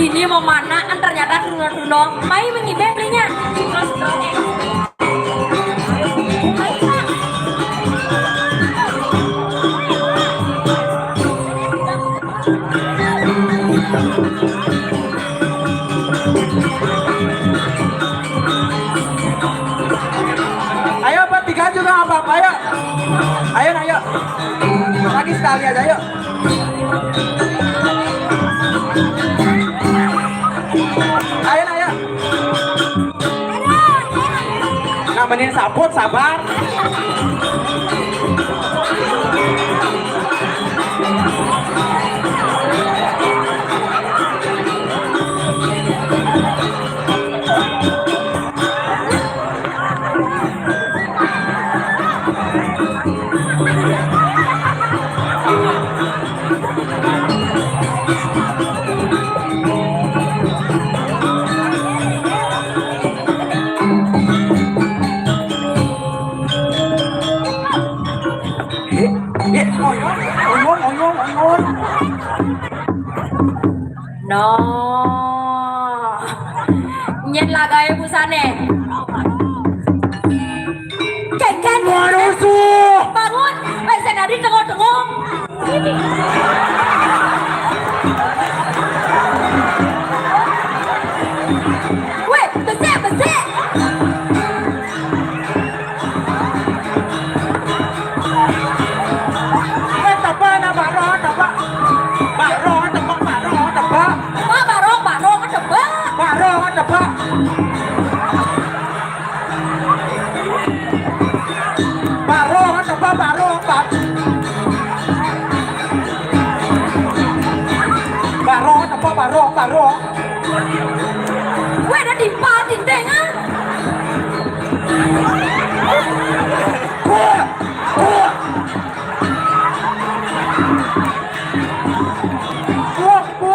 B: Ini mau mana ternyata runong main mengibeng belinya.
D: Ayo bertiga juga nggak apa-apa ya. Ayo. Lagi sekali aja yuk. Ayo. Ngamenin sabut sabar. Ongon.
B: No. Nyen lagay busane. Ken. Bangun. Saya nadi tengok-tengok. Weh, besar.
D: Barong.
B: Weh, ada di patin deh ah.
D: Buah.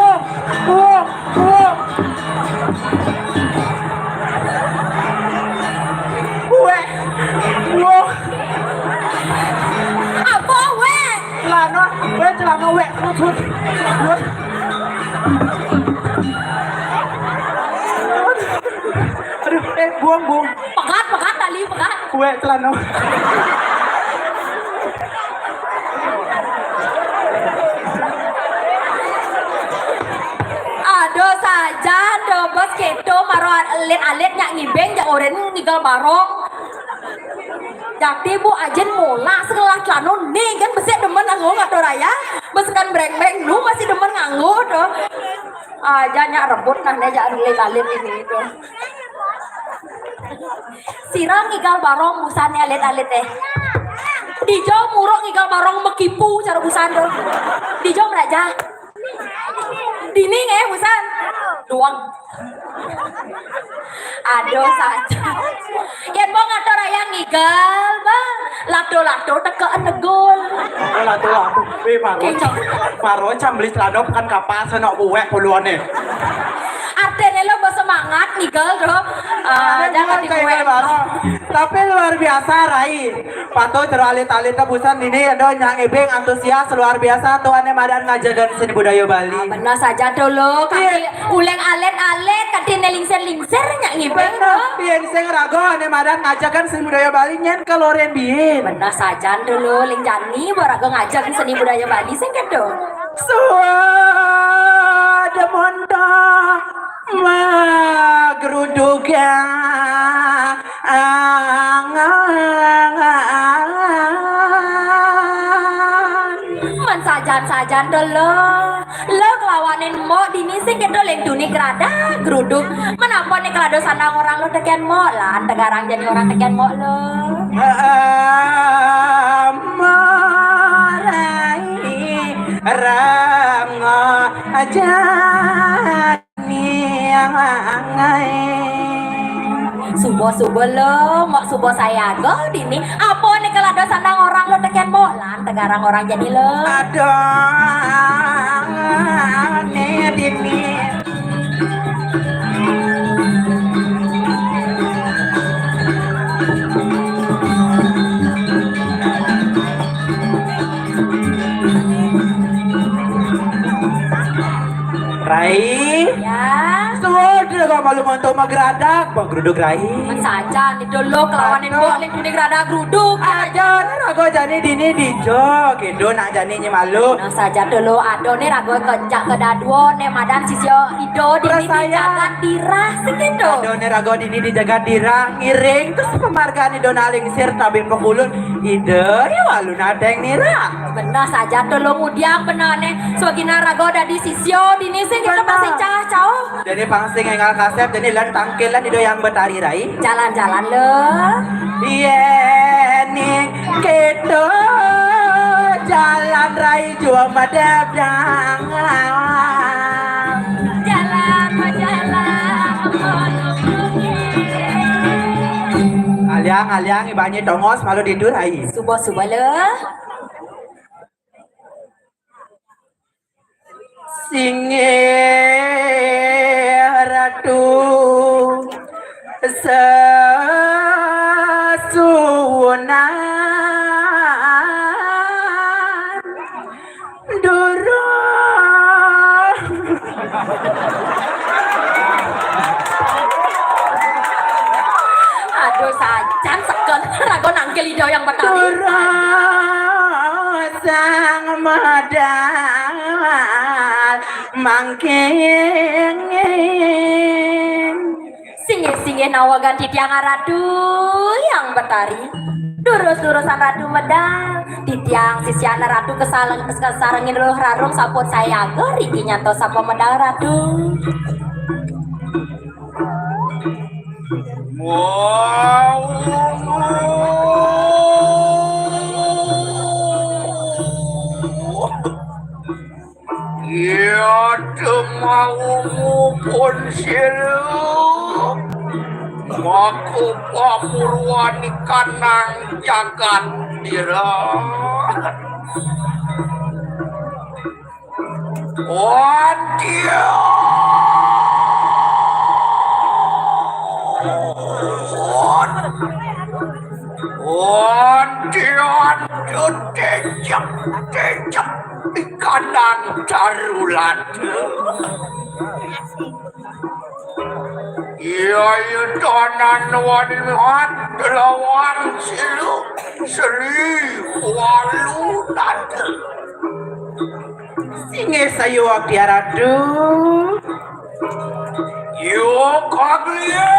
D: Aduh, buang.
B: Pegat tali pegat.
D: Kue celana.
B: Aduh saja, do bos keto maro alit nyak ngibeng jak oren ngigal barong. Jadi bu ajen mola setelah celana nih kan masih demen nganggo atau raya, beskan breng lu masih demen nganggo tuh. Aja nyak rebut kan dia jak alit ini itu. Sirang ngigal barong busannya alit teh. Dijo murok ngigal barong mekipu cara busan tuh. Dijo beraja. Dini busan doang. Aduh saja. Yen mau ngatur raya ngigal bang. Lado tekean negul.
D: Lado. Maro camblis lado kan kapan senok buwek puluhan nih.
B: Artinya lo bersemangat ngigal tuh. Jangan dikuek.
D: Tapi luar biasa Rai. Pato teralit-alit busan ini ada yang ebeng antusias luar biasa tuannya madan ngajagan seni budaya Bali.
B: Benar saja dulu kaki uleng alet kaki nelingser nyak ngibeng tuh.
D: Bien sing rago ane madan ngajagan seni budaya Bali nyen ke loren bien.
B: Benar saja dulu ling jani barago ngajagan seni budaya Bali sing kedo.
D: Suada montok magruduga
B: man sajan dulu lo kelawanin mo dini sing kedo leng dunik rada geruduk menapa nih kelado sandang orang lo tekian mo lah tegarang jadi orang tekian mo lo
D: Rango ajani angai
B: subo lo mau subo saya go dini apa nih kelado sandang orang lo tekian mo lah tegarang orang jadi lo
D: aduh nih dini Rai,
B: ya
D: sudah kau malu mantu magradak, bang geruduk Rai.
B: man saja nih dulu kelawanin mo leng dunik rada geruduk
D: Aja, rago jani dini dijo, kendo nak jani nye malu.
B: nah saja dulu ado nih rago kencak kedaduo nih madan sisyo ido dini dijaga dirah segitu
D: Ado nih rago dini dijaga dirang, ngiring, terus pemargaan ido naling sir tabim pekulun. Ide, ya walu nadeng nira.
B: benar saja dulu mudiang benar nih swagina rago dari sisyo dini sing kita masih cah
D: Jadi pangsing engal kasep, jadi lan tangkilan ido yang betari Rai.
B: jalan-jalan lo
D: Iya nih kendo jalan Rai jua madadang.
B: jalan
D: Aliang ibanya dongos malu tidur Rai.
B: subuh lo
D: Singe ratu sesuunan durung
B: aduh sajan sekel rago nangkel ido yang betari
D: durung sang madal mangking
B: singe nawa ganti tiang radu yang betari durus-durusan radu medal di tiang sisiana radu kesarengin roh rarung saput saya riki nyanto sapa medal radu
E: Ya demau pun silu Maku papurwani kanang jagat dira Wadia Wadia Tejak kanang carulat. Iya tanan wanihat lawan silu seri walu tante.
D: Singe sayo aktiaradu.
E: Yo kaglia.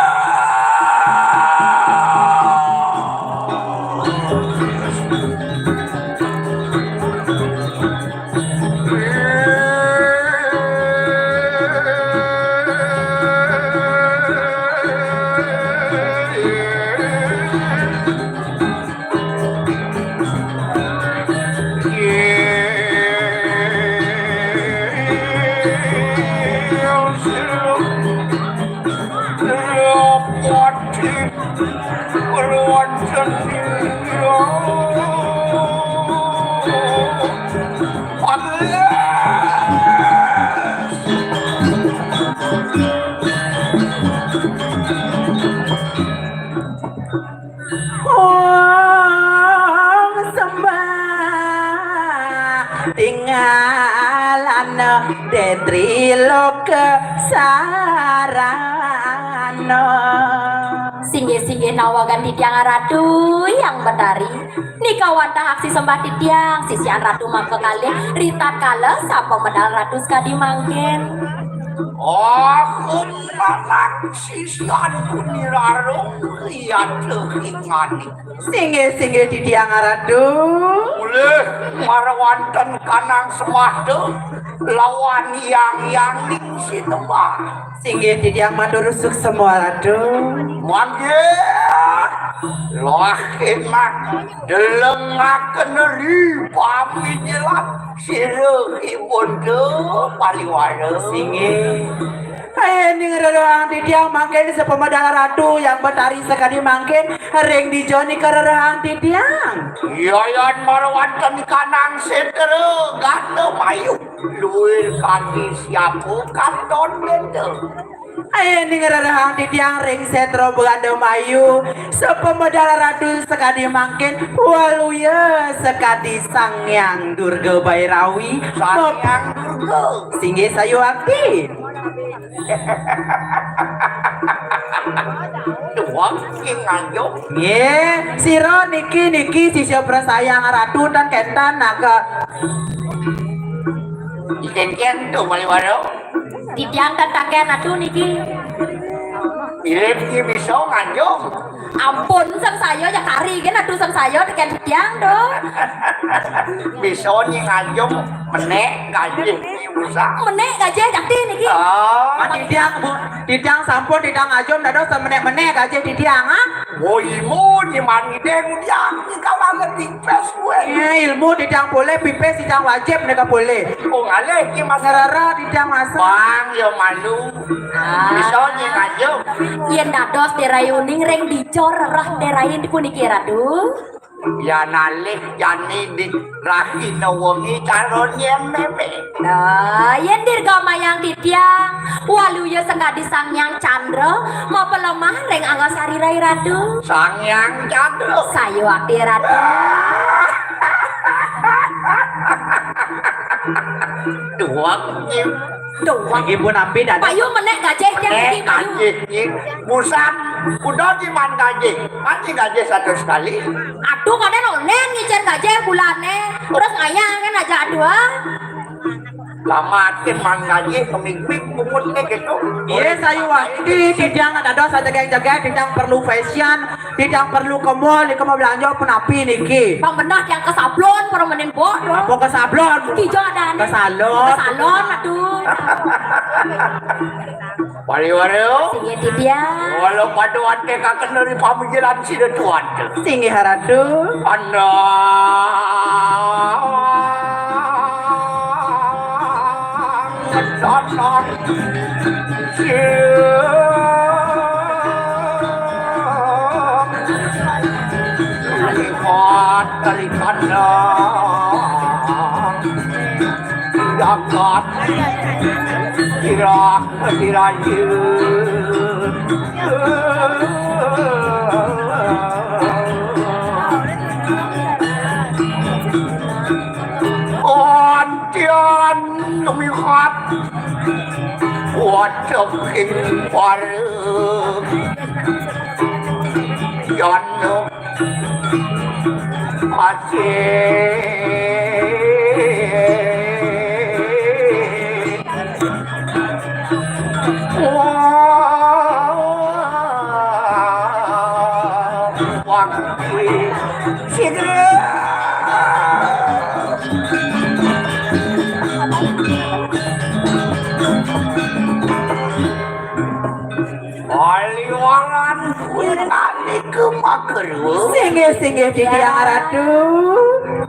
D: Tinggalan detri loke sarana
B: Singge-singge nawagan di tiang ratu yang betari nikawan tahak si sembah di tiang sisian ratu mangke kali rita kala sampo medal ratu sekadi mangken.
E: Aku malak sisian kunirarong liat ingani.
D: Singe-singe di tiang ratu
E: Boleh marwanten kanang semahde lawan yang ning sitembah.
D: Singe di tiang madurusuk semua ratu.
E: Manggil loh enak delengaken ri pami jelas sireuh ibunde paliwara
D: Singe ayo ning rerehang di tiang mangken sepemedal ratu yang betari sekali mangken ring di joni kererehang di tiang.
E: Yayan marwanten kanang setere gande mayu luir kaki siapu kanton bende.
D: Ayo ning rerehang di tiang ring setro beganda mayu sepemedal ratu sekali mangken waluya sekadi sangyang Durga Bairawi
E: Sangyang Durga
D: Singe sayu aktif.
E: Tuang nganjuk
D: Ye, siro niki sisya persayang ratu dan kentan naga.
E: iken tuh paliwara.
B: Di tiang dan taken ratu niki.
E: Pilih ki bisa nganjuk.
B: Ampun sang sayo ya kari kan ratu sang sayo teken di tiang do.
E: Bisa nyi nganjuk menek gaji ni busa.
B: Menek gajah jakti niki.
D: Di tiang sampun di tiang ajom dado semenek-menek aja di tiang ha.
E: Woimu di mani deng yang ni kawangan di pes gue.
D: Ilmu di tiang boleh pipes di tiang wajib nega boleh.
E: Oh ngale ki mas
D: Rara di tiang masa.
E: bang yo malu. Bisa nyi nganjuk.
B: Yen dados derayuning ring dicor rah derayin di puniki ratu.
E: Ya nalih jani di rahi nawangi calon yang meme.
B: Nah, yen dirga mayang di tiang waluya sekadi sangyang candra mau pelemah ring angga sari rai ratu.
E: Sangyang candra.
B: Sayo akti ratu.
E: Duang nyim.
B: Doang.
D: Iki pun api dado.
B: Payu menek gajah tiang iki payu.
E: Gajih musam udah di man gajih. Nanti gajih satu sekali.
B: Aduh kade nonen ngicer gajah bulane. Terus ngayang kan aja dua.
E: Lama tim man gajih kemik-mik kumutnya gitu.
D: Iya sayu waktu di tiang dado saja jaga di tiang perlu fashion, di tiang perlu ke mall belanja pun api niki.
B: Bang benar yang ke sablon permenin bok.
D: Apa ke sablon?
B: Kijo ada
D: Ke salon.
B: Ke salon aduh.
E: Wari-wari
B: Singe di dia.
E: walau paduan ke kakek dari pamikiran si tuan
D: Singi haradu.
E: anda Tanan Lihat dari kanan Dapat Kira dirayun Ontia lumihat wacakin parem Yano Aliwangan kuitani kemakeru
D: Singgih di tiang ratu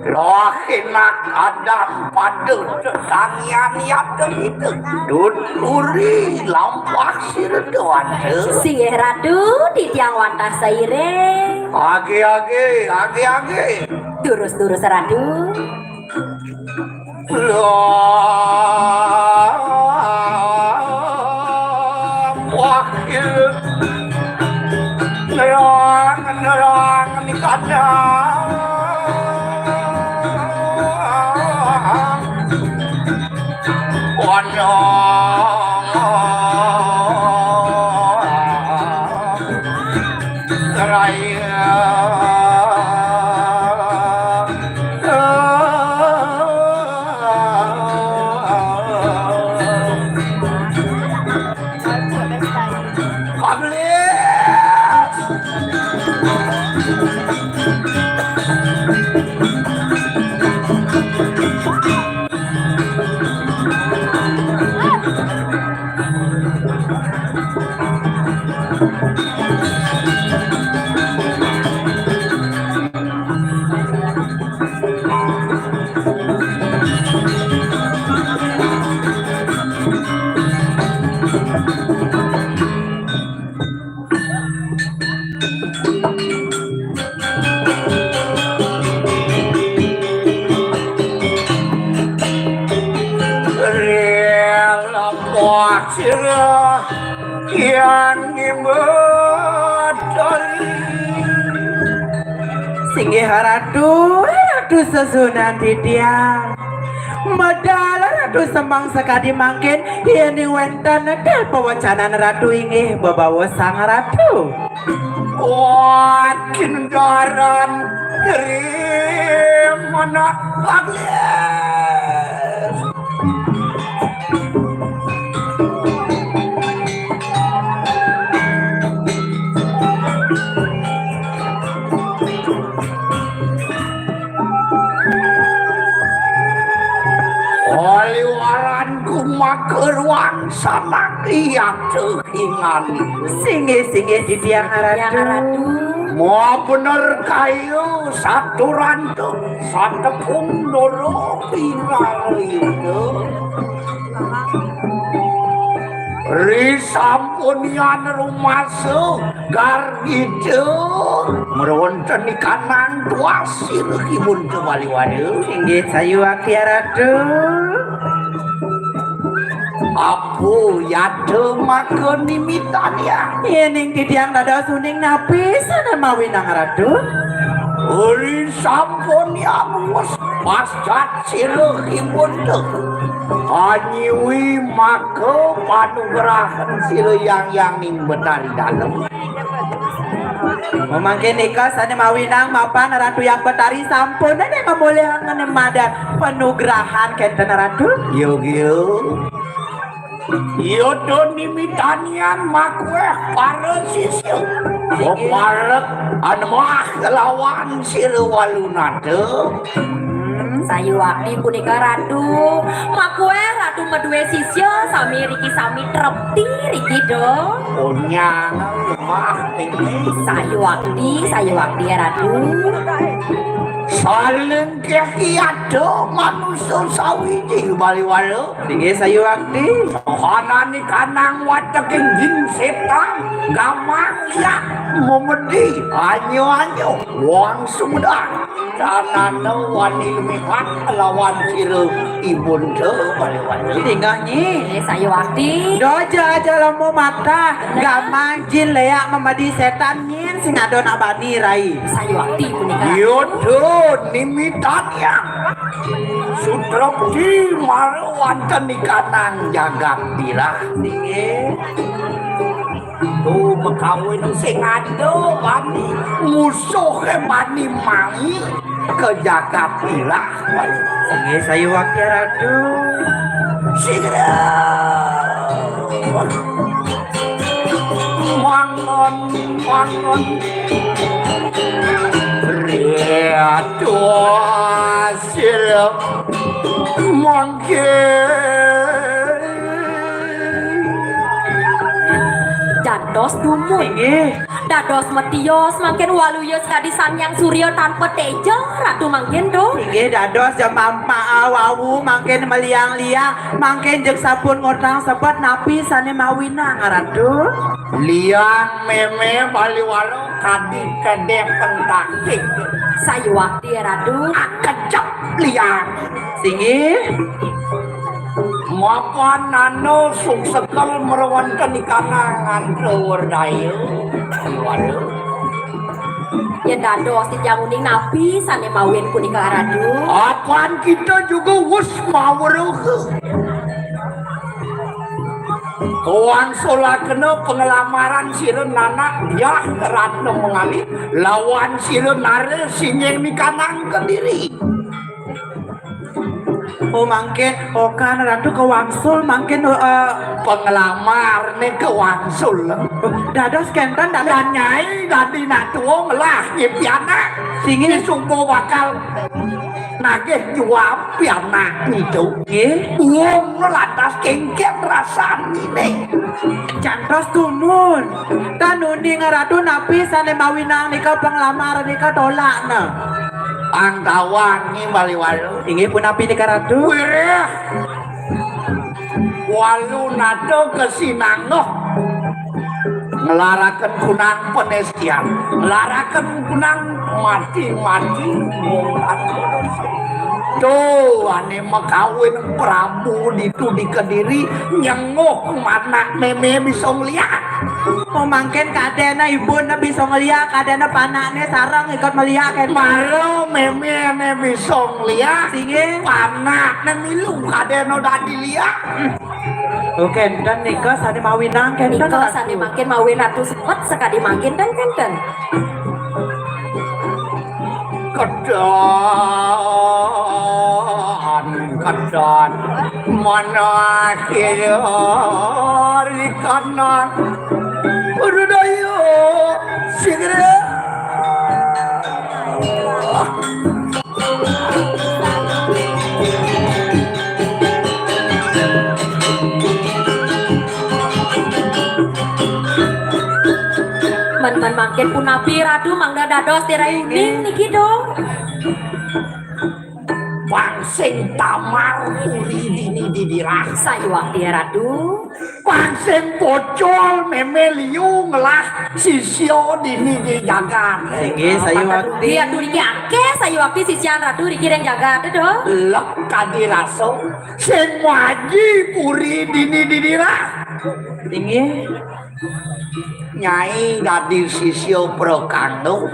E: Lohinak adam padu tangian yatem itu Duduri lampak sirduan
B: Singgih ratu di tiang watah saire.
E: Age
B: Durus ratu.
E: Wakil nerang ni kadang
D: Singgih ratu sesunan di tiang medal ratu sembang sekadi mangkin ini wenten del pewacanan ratu ingih babawa sang ratu
E: Wakin garan dari mana lagi Oliwaranku makeruang sama liang cehingan
D: singgih di tiang ratu
E: mau bener kayu satu rantung satu pundoro tinggal itu risampunian rumah segar itu meronten di kanan tuasir kibun kembali waduh
D: singgih sayu akia ratu
E: Apu ya makan nimitan ya
D: ini di tiang dada suning napi sana mawinang ratu
E: uri sampun ya mus pascat siluh ibun tuh anyiwi maka panugrahan siluh yang ning benar di dalam
D: memangkin nikah sana mawinang mapan ratu yang betari sampun ada kemuliaan madan penugrahan kenten ratu
E: Yo Yodo nimitanian makwe para sisil Oparek anmah lawan silu walunade
B: Sayu wakti punika ratu makwe ratu medue sisyo sami riki sami trepti riki do
E: Onyang lemah ini
B: Sayu wakti ya ratu
E: Saling kekiado manusia sawiji bali walu
D: tinggi sayu wakti
E: Hanani kanang wateking jin setan gamang ya memedi anyo wang sumedang tanana wani mihat lawan siru ibun te bali walu
D: tinggalnya
B: sayu wakti
D: doja aja lemu mata gamang jin leak memedi setan nyin sing adon abadi rai
B: sayu wakti punika
E: Yodo nimitannya Sutra di marwanten ikanang jagat dirah nggih. Tuh bekawin sing ado bani musuh bani mami ke jagat dirah.
D: Nggih saya waktu ratu.
E: Segera mangon Riatu hasil
B: Dados dumun.
D: Nggih.
B: Dados metios mangken waluyos kadi Sanyang Surya tanpa teja ratu mangken do.
D: Nggih dados jam wawu mangken meliang-liang mangken jeung sampun ngortang sepet napi sane mawinang ratu.
E: liang meme baliwalo kadi kedep pentaktik
B: Saya waktu ya ratu.
E: kecap liang
D: Singgih.
E: mapan nano sungsekal merawankan ikanangan keluar dayu baliwalo
B: Ya dados di jamuning napi sane mawin kunika ratu.
E: apaan kita juga wus mawuruh Kawan sola kena pengelamaran sireun anak ya ratna mengali lawan sireun nare sinyeng mikanang kediri.
D: Oh mangken kan ratu ke wangsul mangken
E: Pengelamar ne kewangsul.
D: dados kenten dados
E: Dan nyai dadi natuong lah nyepiana.
D: Singin.
E: Sumpo bakal nagih jual piana itu.
D: nggih.
E: Uang lantas kengket rasani nih.
D: Cantos tumun. Tanuning ratu napi sane mawinang nika penglamaran nika tolakna.
E: Ang tawangi baliwalo.
D: Inggih pun napi nika ratu.
E: Wih, walu nado kesinangoh ngelarakan kunang penestian ngelarakan kunang mati-mati tuh ane makawin Prabu itu di Kediri nyengoh mana meme bisa ngeliat
D: Oh mangken kadena ibuna bisa ngeliat kadena panaknya sarang ikut melihat kan
E: maro meme ne bisa ngeliat
D: Singgih.
E: panak ne milu kadeno dadi liat
D: Oke dan nika sane mawinang kenten
B: Nika sane mangken mawin ratu sepet sekadi mangken dan kenten.
E: Kedan mana kira di kanan berdayu segera
B: Men mangken pun napi ratu mangda dados dirayuning niki do.
E: Pangsing tamar puri dini didirah
B: Saya waktu ya ratu.
E: pangsing pocol memeliu ngelah sisio dini di jagat
D: Inggih saya waktu
B: Dia tuh riki ake saya waktu sisian ratu riki yang jaga do.
E: lek kadiraso sing waji puri dini didirah
D: Inggih
E: Nyai dadi sisio prokando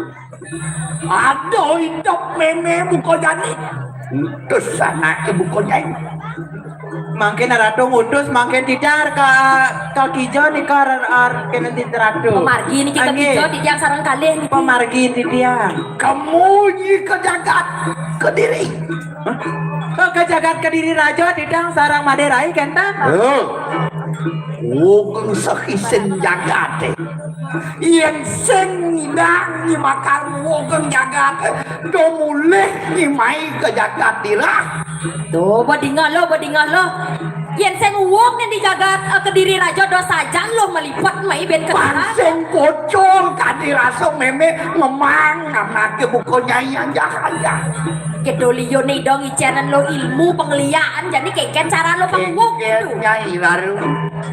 E: aduh hidup meme buko jani terus anak ibu ko nyai
D: mangken ratu ngutus mangken tidar ke kijo nika kenen ratu
B: Pemargi niki kepijo di tiang sarang kalih niki.
D: pemargi tidar
E: kamu nyi ke jagat Kediri
D: ke jagat kediri raja tidang sarang maderai kenten
E: Wong sakisen jagat yen sing nidang makar wong jagat do mulih nyimai ke jagat dirah
B: Tuh bodingan lo. Yen seng uwong yang dijaga Kediri raja do saja lo melipat mai ben ketara.
E: panseng pocol kadirasa meme ngemang ngamake buko nyai anjah-anjah
B: Kedolio nih dong icanan lo ilmu pengliaan jadi keken cara lo penguwong gitu.
E: nyai baru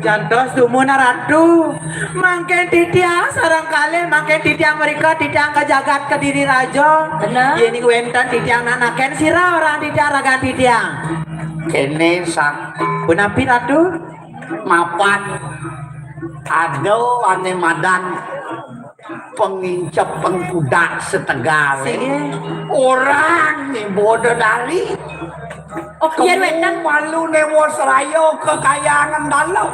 D: Jantos dumuna ratu mangken titiang sarang kali mangken titiang mereka titiang ke jagat kediri raja
B: Bener.
D: Jeni wentan titiang nanaken sira orang titiang raga titiang
E: kene sang
D: punapi ratu
E: mapan ado ane madan pengincap pengkuda setegal.
D: Sige.
E: Orang nih bodoh dari.
B: Oh iya wedang.
E: Malu nemo serayo kekayangan dalam.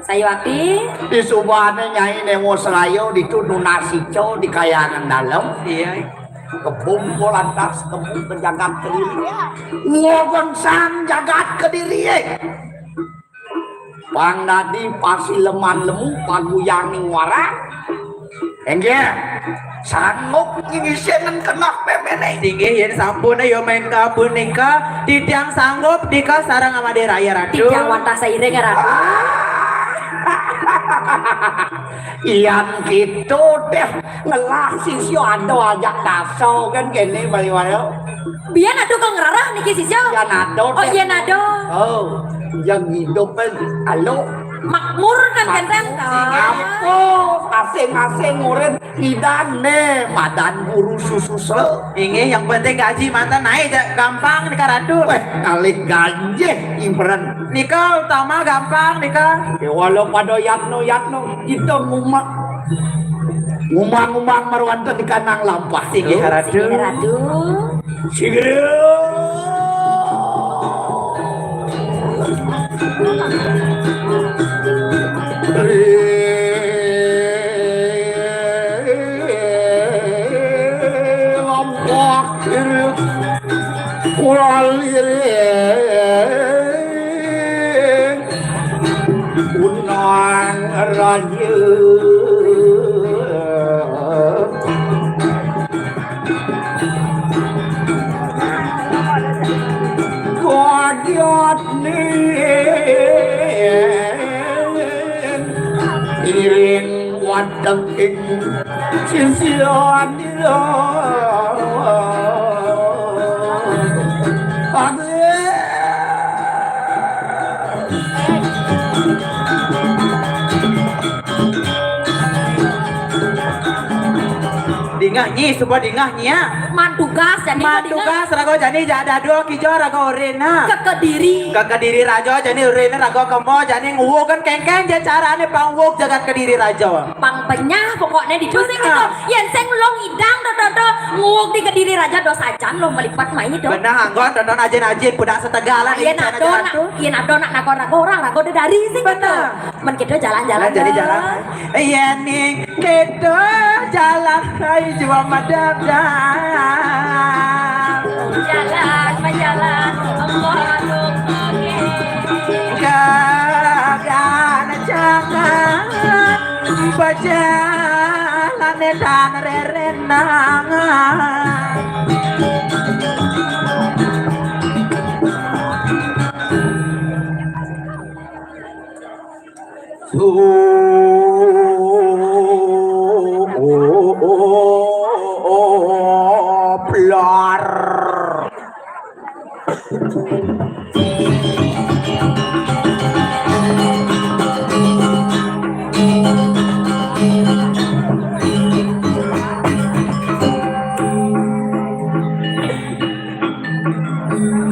B: Saya wakti.
E: Di subahnya nyai nemo serayo dituduh nasico di kayangan dalam.
D: Iya.
E: Kebun lantas kebun penjagat kediri. Ngobeng sang jagat kediri. Bang nadi pasi leman lemu paguyaning warang. Enggak, sanggup ngisian kena pemene.
D: Tinggi yen sampun yo main ka punika ditiang sanggup dika sareng ama raya ratu.
B: Tiang wantah saire ka ratu.
E: Iyan gitu deh ngelah sisyo ado ajak taso kan gini baliwayo.
B: Biar ado kang ngerarah niki sisyo.
E: Iyan ado.
B: Oh iya nado.
E: Oh, yang hidup kan alo.
B: Makmur kan genteng.
E: Apa asing-asing ngurin hidane madan guru susu sel.
D: Inge yang penting gaji mantan naik gampang nika ratu.
E: Weh kali gaji imperan.
D: Nika utama gampang nika.
E: Ya walau pada yatno itu ngumang marwanta di kanang lampah.
D: Sige ratu.
B: Sige ratu.
E: Sige. Lampah unang raja Kodyot iring wadang ing sisian
D: Dingah nyi supaya dingah nya.
B: Mantugas jadi
D: Mantugas rago jani jada dua kijo rago urena.
B: ke Kediri.
D: Ke Kediri rajo jani urena rago kemo jani nguwuk kan kengkeng je carane pangwuk jagat Kediri rajo.
B: Pang penyah pokoknya di sing itu. Yen sing long idang do nguwuk di Kediri raja do sajan lo melipat main do.
D: Benah anggon tonton ajin-ajin budak setegalan
B: Yen ado nak nakor orang rago dari sing gitu. Men kita jalan-jalan.
D: jadi jalan. Yen ning kedo jalan hai jua madam.
B: Jalan menjalan Allah
D: Gagan jangan berjalan dan rerenangan.
E: Blar